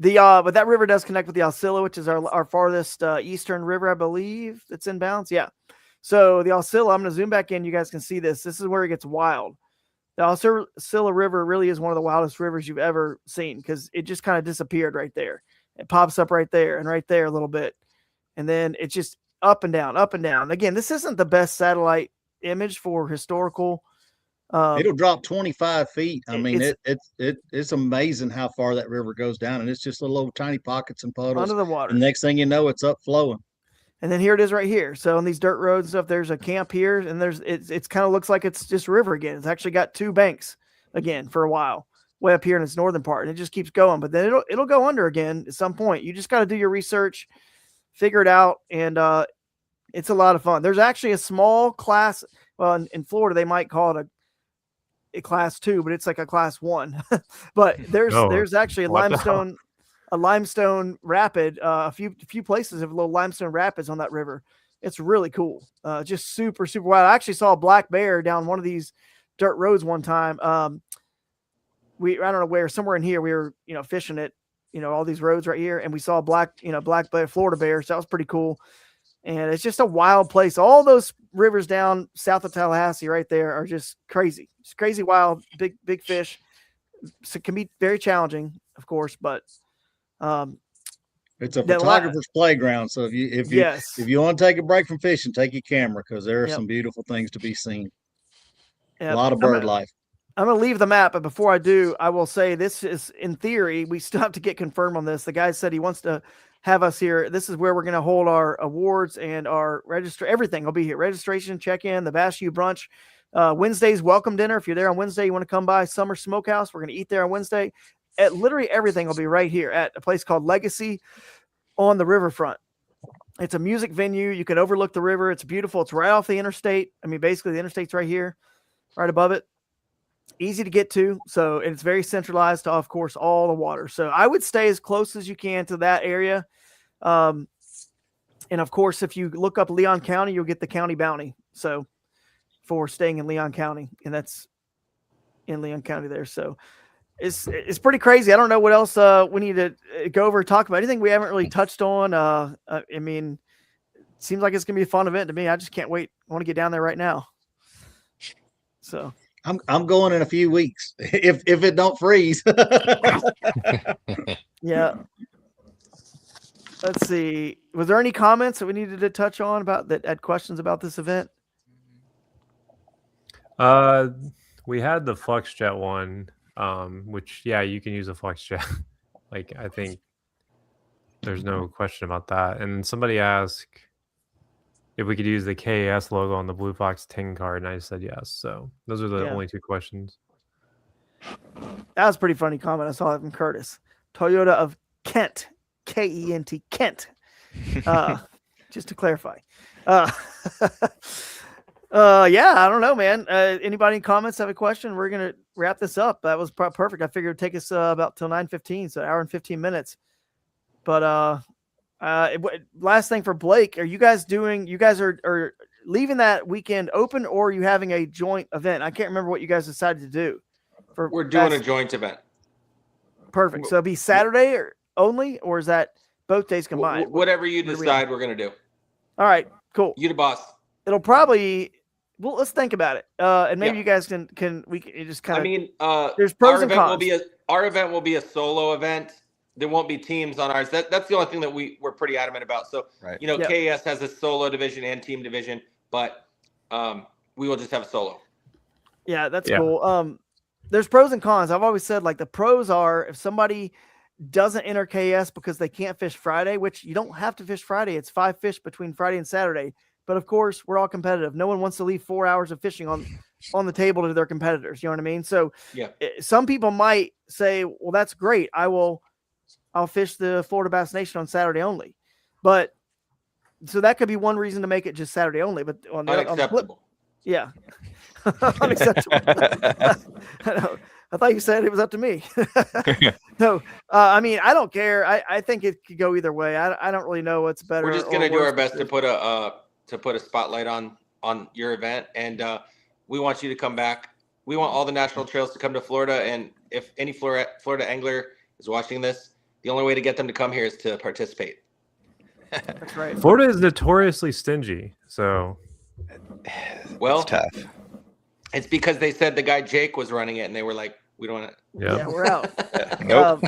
But that river does connect with the Osceola, which is our farthest eastern river, I believe. It's inbounds. Yeah. So the Osceola, I'm going to zoom back in. You guys can see this. This is where it gets wild. The Osceola River really is one of the wildest rivers you've ever seen, because it just kind of disappeared right there. It pops up right there and right there a little bit. And then it's just up and down, up and down. Again, this isn't the best satellite image for historical. It'll drop 25 feet. I mean, it's amazing how far that river goes down, and it's just little old tiny pockets and puddles under the water. And next thing you know, it's up flowing. And then here it is right here. So on these dirt roads and stuff, there's a camp here, and it's kind of looks like it's just river again. It's actually got two banks again for a while, way up here in its northern part, and it just keeps going. But then it'll go under again at some point. You just got to do your research, figure it out, and it's a lot of fun. There's actually a small class. Well, in Florida, they might call it a class 2, but it's like a class 1. But there's actually a limestone rapid. A few places have little limestone rapids on that river. It's really cool. Just super, super wild. I actually saw a black bear down one of these dirt roads one time. I don't know where, somewhere in here, we were, fishing it, all these roads right here. And we saw a black bear, Florida bear. So that was pretty cool. And it's just a wild place. All those rivers down south of Tallahassee right there are just crazy. It's crazy, wild, big fish. So it can be very challenging, of course, but it's a photographer's playground. So if you want to take a break from fishing, take your camera, because there are some beautiful things to be seen. A lot of bird life. I'm going to leave the map, but before I do, I will say this is, in theory, we still have to get confirmed on this. The guy said he wants to have us here. This is where we're going to hold our awards and our everything will be here. Registration, check-in, the Bass U brunch. Wednesday's welcome dinner. If you're there on Wednesday, you want to come by Summer Smokehouse, we're going to eat there on Wednesday. Literally everything will be right here at a place called Legacy on the riverfront. It's a music venue. You can overlook the river. It's beautiful. It's right off the interstate. I mean, basically the interstate's right here, right above it. Easy to get to. So it's very centralized to, of course, all the water. So I would stay as close as you can to that area. And of course, if you look up Leon County, you'll get the county bounty. So for staying in Leon County, and that's in Leon County there. So it's pretty crazy. I don't know what else we need to go over and talk about. Anything we haven't really touched on. I mean, it seems like it's gonna be a fun event to me. I just can't wait. I want to get down there right now. So I'm going in a few weeks if it don't freeze. Yeah. Let's see. Was there any comments that we needed to touch on about that had questions about this event? We had the FluxJet one, which you can use a FluxJet. Like, I think there's no question about that. And somebody asked if we could use the KAS logo on the Blue Fox 10 card, and I said yes. So those are the only two questions. That was a pretty funny comment. I saw that from Curtis. Toyota of Kent, K-E-N-T, Kent. Just to clarify. I don't know, man. Anybody in comments have a question? We're going to wrap this up. That was perfect. I figured it'd take us about till 9:15, so an hour and 15 minutes. But last thing for Blake, are you guys are leaving that weekend open, or are you having a joint event? I can't remember what you guys decided to do. We're doing a joint event. Perfect. So it'll be Saturday or is that both days combined? Whatever you decide, we're going to do. All right, cool. You the boss. It'll probably, let's think about it. And maybe you guys can just kind of, I mean, there's pros and cons. Our event will be a solo event. There won't be teams on ours. That's the only thing that we're pretty adamant about. So, KAS has a solo division and team division, but we will just have a solo. Yeah, that's cool. There's pros and cons. I've always said, like, the pros are if somebody doesn't enter KAS because they can't fish Friday, which you don't have to fish Friday. It's 5 fish between Friday and Saturday. But of course, we're all competitive. No one wants to leave 4 hours of fishing on the table to their competitors. You know what I mean? So some people might say, well, that's great. I'll fish the Florida Bass Nation on Saturday only. But so that could be one reason to make it just Saturday only. But on the flip, unacceptable. I thought you said it was up to me. No, I mean, I don't care. I think it could go either way. I don't really know what's better. We're just going to do our best to put a spotlight on your event, and we want you to come back. We want all the national trails to come to Florida, and if any Florida angler is watching this, the only way to get them to come here is to participate. That's right. Florida is notoriously stingy, so it's tough. It's because they said the guy Jake was running it, and they were like, "We don't want it." Yeah, we're out. Nope.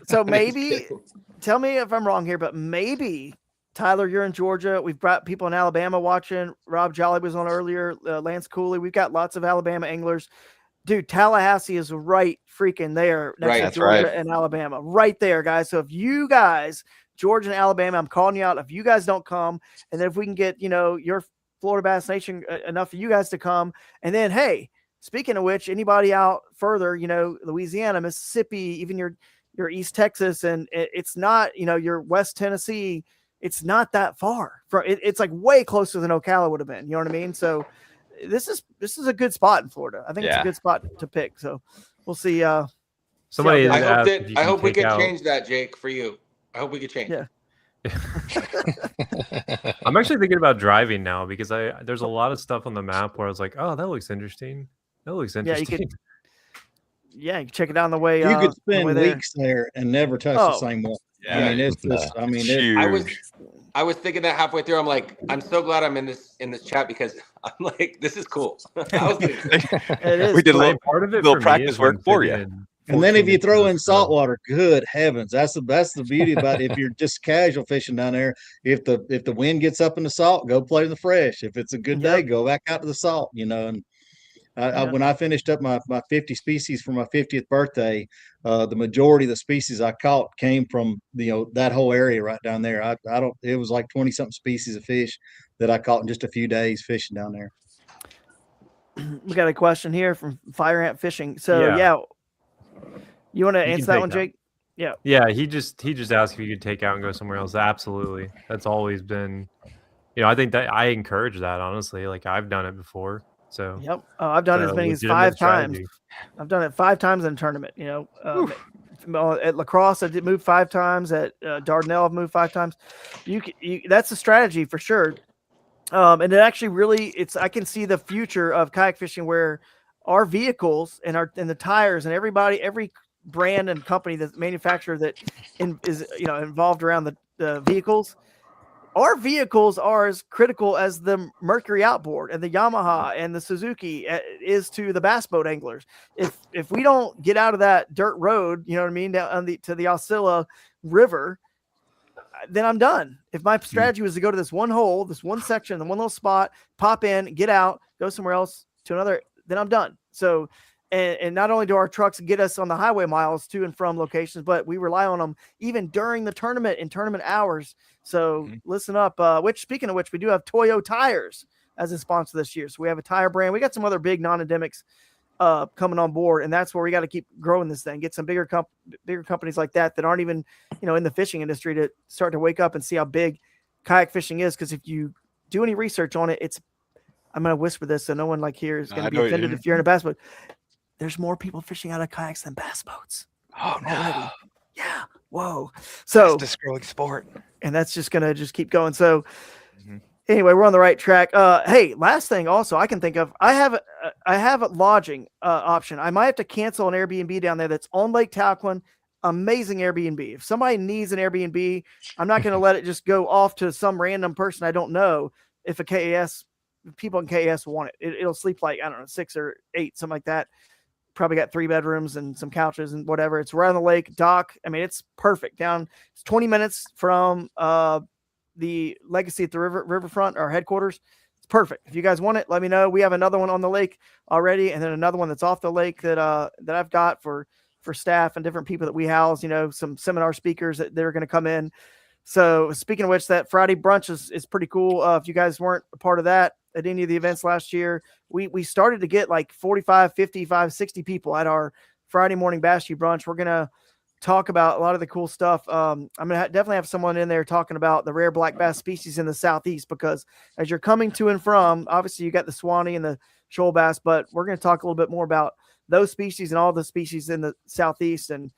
So maybe, tell me if I'm wrong here, but maybe Tyler, you're in Georgia. We've got people in Alabama watching. Rob Jolly was on earlier. Lance Cooley. We've got lots of Alabama anglers. Dude, Tallahassee is right freaking there next to Georgia and Alabama. Right there, guys. So if you guys, Georgia and Alabama, I'm calling you out. If you guys don't come, and then if we can get, your Florida Bass Nation enough for you guys to come. And then, hey, speaking of which, anybody out further, Louisiana, Mississippi, even your East Texas, and it's not, your West Tennessee, it's not that far from it's like way closer than Ocala would have been. You know what I mean? So this is a good spot in Florida. I think it's a good spot to pick. So we'll see. Somebody, I hope we can change that, Jake, for you. I hope we can change. Yeah. I'm actually thinking about driving now because there's a lot of stuff on the map where I was like, oh, that looks interesting. That looks interesting. Yeah, you can check it out on the way. You could the way spend weeks there and never touch the same one. Yeah, I mean, it's just. I mean, I was thinking that halfway through. I'm like, I'm so glad I'm in this chat because I'm like, this is cool. It is. We did a little part of it. Little practice work for you. And then if you throw in salt water, good heavens, that's the beauty about it. If you're just casual fishing down there, if the wind gets up in the salt, go play in the fresh. If it's a good day, go back out to the salt. And when I finished up my 50 species for my 50th birthday, the majority of the species I caught came from that whole area right down there. It was like 20 something species of fish that I caught in just a few days fishing down there. We got a question here from Fire Ant Fishing. So you want to answer that one, Jake? Yeah. Yeah, he just asked if you could take out and go somewhere else. Absolutely. That's always been, I think that I encourage that, honestly. Like, I've done it before. So yep. I've done it as many as 5 times. I've done it 5 times in a tournament, at lacrosse, I did move 5 times. At Dardanelle, I've moved 5 times. That's a strategy for sure. And it actually really, I can see the future of kayak fishing where our vehicles and the tires and every brand and company that manufacturer that is involved around the vehicles, our vehicles are as critical as the Mercury outboard and the Yamaha and the Suzuki is to the bass boat anglers. If we don't get out of that dirt road, you know what I mean, down to the Osceola River, then I'm done. If my strategy was to go to this one hole, this one section, the one little spot, pop in, get out, go somewhere else to another, then I'm done. So, and not only do our trucks get us on the highway miles to and from locations, but we rely on them even during the tournament in tournament hours. So listen up. Speaking of which, we do have Toyo Tires as a sponsor this year. So we have a tire brand. We got some other big non-endemics coming on board, and that's where we got to keep growing this thing. Get some bigger companies like that aren't even in the fishing industry to start to wake up and see how big kayak fishing is. Because if you do any research on it, I'm going to whisper this so no one here is going to be offended if you're in a bass boat. There's more people fishing out of kayaks than bass boats. Oh no! Already. Yeah. Whoa. So it's a growing sport, and that's just going to keep going. So. Anyway, we're on the right track. Hey, last thing also I can think of, I have a lodging option. I might have to cancel an Airbnb down there that's on Lake Talquin. Amazing Airbnb. If somebody needs an Airbnb, I'm not going to let it just go off to some random person I don't know. If people in KAS want it, it'll sleep like, I don't know, 6 or 8, something like that. Probably got 3 bedrooms and some couches and whatever. It's right on the lake dock. I mean, it's perfect. It's 20 minutes from the Legacy at the riverfront, our headquarters. It's perfect. If you guys want it, let me know. We have another one on the lake already, and then another one that's off the lake that I've got for staff and different people that we house. Some seminar speakers that they're going to come in. So speaking of which, that Friday brunch is pretty cool. If you guys weren't a part of that at any of the events last year, we started to get like 45, 55, 60 people at our Friday morning Bass brunch. We're gonna talk about a lot of the cool stuff. I'm going to definitely have someone in there talking about the rare black bass species in the Southeast, because as you're coming to and from, obviously you got the Swanee and the shoal bass, but we're going to talk a little bit more about those species and all the species in the Southeast. And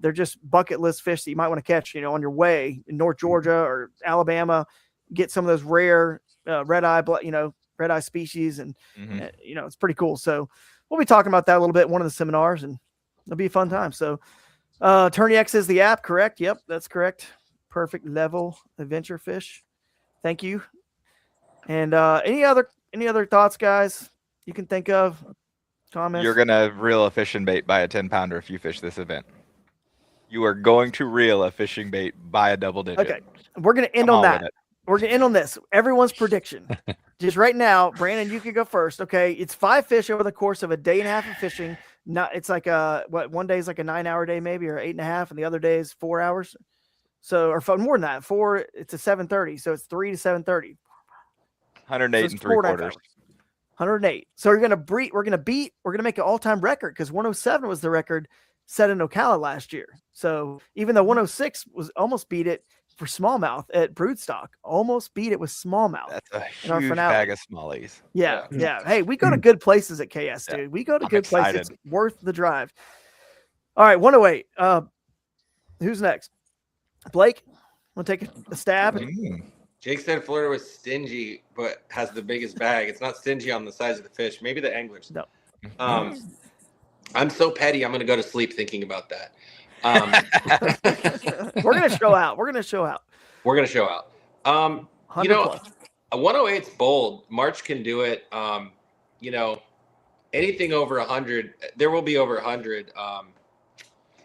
they're just bucket list fish that you might want to catch, on your way in North Georgia or Alabama, get some of those rare red eye species. And, it's pretty cool. So we'll be talking about that a little bit in one of the seminars, and it'll be a fun time. So, Tourney X is the app, correct? Yep, that's correct. Perfect level adventure fish. Thank you. And any other thoughts, guys, you can think of? Comments? You're gonna reel a fishing bait by a 10-pounder if you fish this event. You are going to reel a fishing bait by a double digit. Okay, we're gonna end on that. We're gonna end on this. Everyone's prediction. Just right now, Brandon, you could go first. Okay, it's 5 fish over the course of a day and a half of fishing. It's like one day is like a 9-hour day maybe, or 8.5, and the other day is 4 hours. So, or more than that, 4. It's a 7:30, so it's 3 to 7:30. 108 and 3/4. 108. So we're gonna make an all-time record, because 107 was the record set in Ocala last year. So even though 106 was almost beat it for smallmouth at broodstock, almost beat it with smallmouth. That's a huge bag of smallies. Yeah. Hey, we go to good places at KS, dude. We go to good places. It's worth the drive. All right, 108. Who's next? Blake, want to take a stab? Jake said Florida was stingy, but has the biggest bag. It's not stingy on the size of the fish. Maybe the anglers. No. I'm so petty. I'm going to go to sleep thinking about that. We're going to show out. We're going to show out. You know, a 108's bold. March can do it. You know, anything over 100, there will be over 100.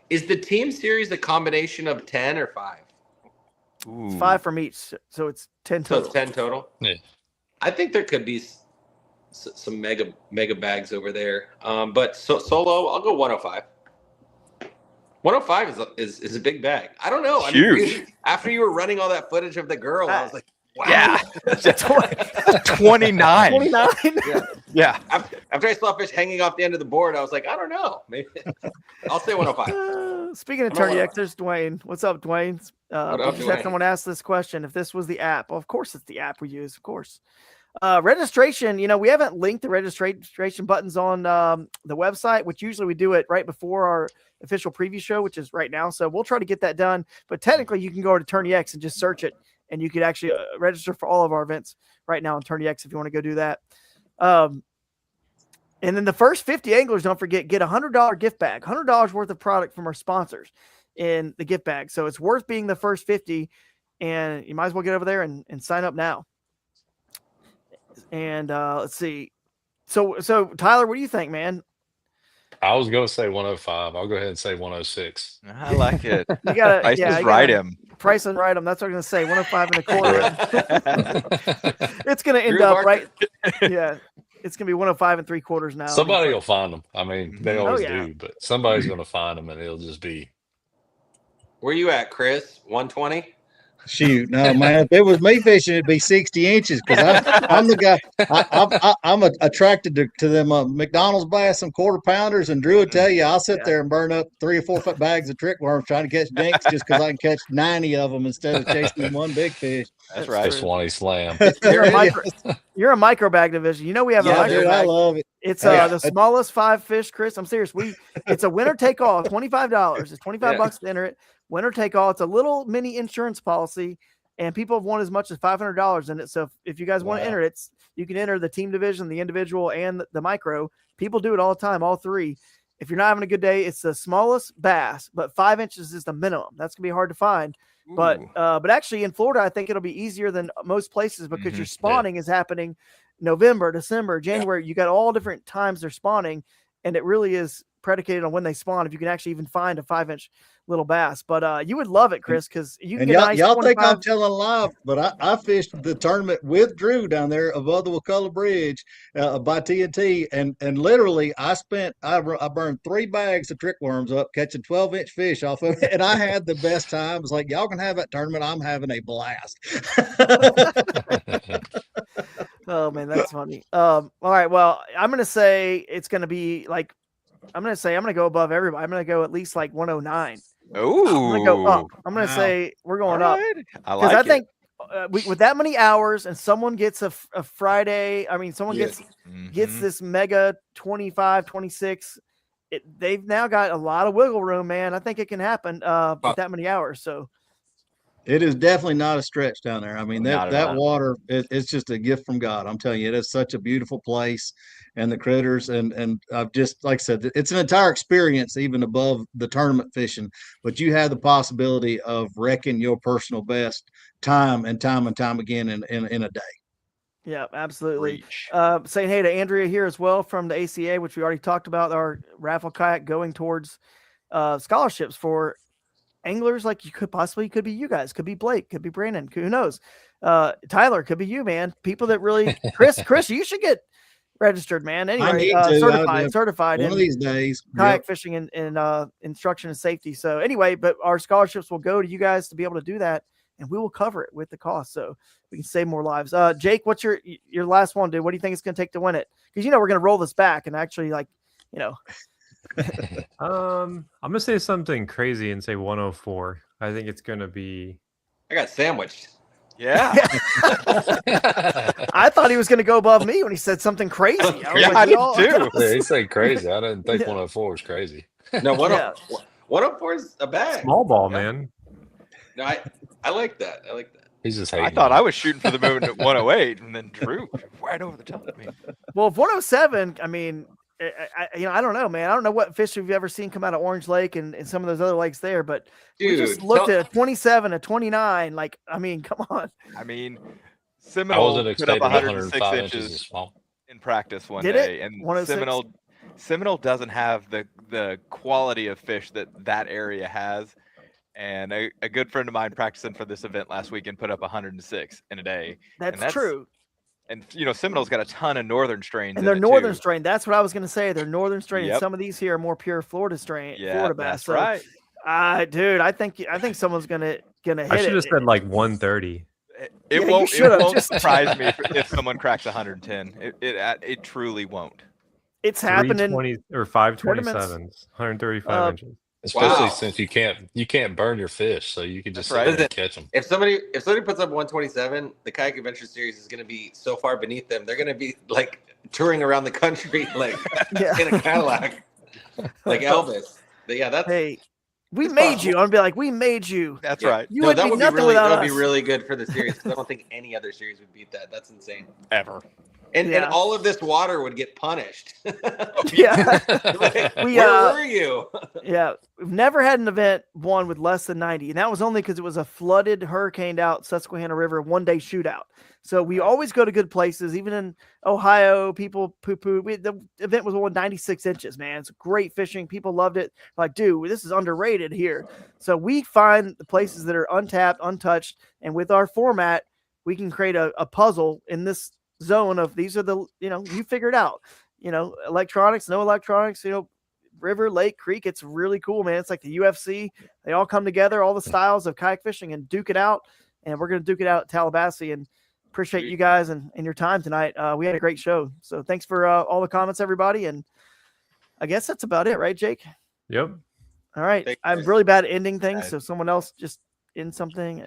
Is the team series a combination of 10 or 5? It's 5 from each, so it's 10 total. So it's 10 total? Yeah. I think there could be some mega bags over there. But solo, I'll go 105. 105 is a big bag. I don't know. Huge. I mean, after you were running all that footage of the girl, I was like, wow. Yeah. 29. 29. Yeah. After I saw fish hanging off the end of the board, I was like, I don't know. Maybe I'll say 105. Speaking of Tourney X, there's Dwayne. What's up, Dwayne? Just had someone ask this question. If this was the app, well, of course it's the app we use, of course. Registration, you know, we haven't linked the registration buttons on the website, which usually we do it right before our official preview show, which is right now. So we'll try to get that done. But technically, you can go to Tourney X and just search it, and you could actually register for all of our events right now on Tourney X if you want to go do that. And then the first 50 anglers, don't forget, get a $100 gift bag, $100 worth of product from our sponsors in the gift bag. So it's worth being the first 50, and you might as well get over there and sign up now. And let's see. So Tyler, what do you think, man? I was going to say 105. I'll go ahead and say 106. I like it. You gotta Price is right him. Price and right him. That's what I'm going to say. 105 and a quarter. It's going to end up right. Yeah. It's going to be 105 and 3/4 now. Somebody will find them. I mean, they always do, but somebody's going to find them, and it'll just be. Where you at, Chris? 120? Shoot, no, man. If it was me fishing, it'd be 60 inches because I'm the guy. I'm attracted to them McDonald's bass and quarter pounders. And Drew would tell you, I'll sit there and burn up 3 or 4 foot bags of trick worms trying to catch dinks just because I can catch 90 of them instead of chasing one big fish. That's right. Swanee slam. You're a micro bag division. You know we have a micro bag. I love it. It's the smallest 5 fish, Chris. I'm serious. It's a winner take all, $25. It's $25 to enter it. Winner take all. It's a little mini insurance policy, and people have won as much as $500 in it. So if you guys want to enter it, you can enter the team division, the individual, and the micro. People do it all the time, all 3. If you're not having a good day, it's the smallest bass, but 5 inches is the minimum. That's gonna be hard to find. Ooh. But actually in Florida, I think it'll be easier than most places because your spawning is happening November, December, January. You got all different times they're spawning, and it really is predicated on when they spawn. If you can actually even find a 5-inch little bass, but you would love it, Chris, because you can get nice y'all think I'm telling live, but I fished the tournament with Drew down there above the Wakulla Bridge by TNT, and literally I burned 3 bags of trick worms up catching 12-inch fish off of it, and I had the best time. It was like, y'all can have that tournament. I'm having a blast. Oh man, that's funny. All right, well, I'm gonna say it's gonna be like I'm going to go above everybody. I'm going to go at least like 109. Oh, I'm going to go up. I'm going to say we're going up. I like it. I think with that many hours and someone gets a Friday, I mean, someone gets this mega 25, 26. They've now got a lot of wiggle room, man. I think it can happen with that many hours. So it is definitely not a stretch down there. I mean, that water, it's just a gift from God. I'm telling you, it is such a beautiful place, and the critters, and I've just, like I said, it's an entire experience, even above the tournament fishing. But you have the possibility of wrecking your personal best time and time again in a day. Yeah, absolutely. Saying hey to Andrea here as well from the ACA, which we already talked about, our raffle kayak going towards scholarships for anglers like could be you guys, could be Blake, could be Brandon, who knows? Tyler, could be you, man. People that really Chris, you should get registered, man. Anyway, certified one of these days. Kayak fishing and instruction and safety. So anyway, but our scholarships will go to you guys to be able to do that, and we will cover it with the cost so we can save more lives. Jake, what's your last one, dude? What do you think it's going to take to win it? Because we're going to roll this back and actually I'm gonna say something crazy and say 104. I think it's gonna be. I got sandwiched. Yeah. I thought he was gonna go above me when he said something crazy. I did too. Yeah, he said crazy. I didn't think 104 was crazy. No, 104 is a bag. Small ball, man. No, I like that. I like that. He's just hating. I thought I was shooting for the moon at 108, and then Drew right over the top of me. Well, if 107, I mean, I don't know, man. I don't know what fish you've ever seen come out of Orange Lake and some of those other lakes there, but we just looked at a 27, a 29. Like, I mean, come on. I mean, I Seminole wasn't put up expecting 106 105 inches inches of swamp. in practice one Did day, it? and 106? Seminole doesn't have the quality of fish that area has. And a good friend of mine practicing for this event last weekend put up 106 in a day. That's true. And Seminole's got a ton of northern strains. And they're in it northern too. strain. That's what I was going to say. They're northern strain. Yep. And some of these here are more pure Florida strain. Yeah, Florida bass. that's right. Dude, I think someone's gonna hit I should have said like 130. It won't surprise me if someone cracks 110. It truly won't. It's happening. 320 or 527s, 135 inches. Especially since you can't burn your fish, so you can just catch them. If somebody puts up 127, the Kayak Adventure Series is going to be so far beneath them. They're going to be like touring around the country like in a Cadillac, like Elvis. But yeah, that's we made you. I'm gonna be like, we made you. That's right. You would be nothing without us. That would be really good for the series because I don't think any other series would beat that. That's insane. Ever. And all of this water would get punished. Yeah. Like, where were you? Yeah. We've never had an event won with less than 90. And that was only because it was a flooded, hurricaned out Susquehanna River one-day shootout. So we always go to good places. Even in Ohio, people poo-poo. The event was won 96 inches, man. It's great fishing. People loved it. Like, dude, this is underrated here. So we find the places that are untapped, untouched. And with our format, we can create a puzzle in this zone of these are the, you figure it out, electronics, no electronics, river, lake, creek. It's really cool, man. It's like the UFC. They all come together, all the styles of kayak fishing, and duke it out. And we're going to duke it out at TallaBassee. And appreciate you guys and your time tonight. We had a great show. So thanks for all the comments, everybody. And I guess that's about it, right, Jake? Yep. All right. I'm really bad at ending things. So someone else just end something.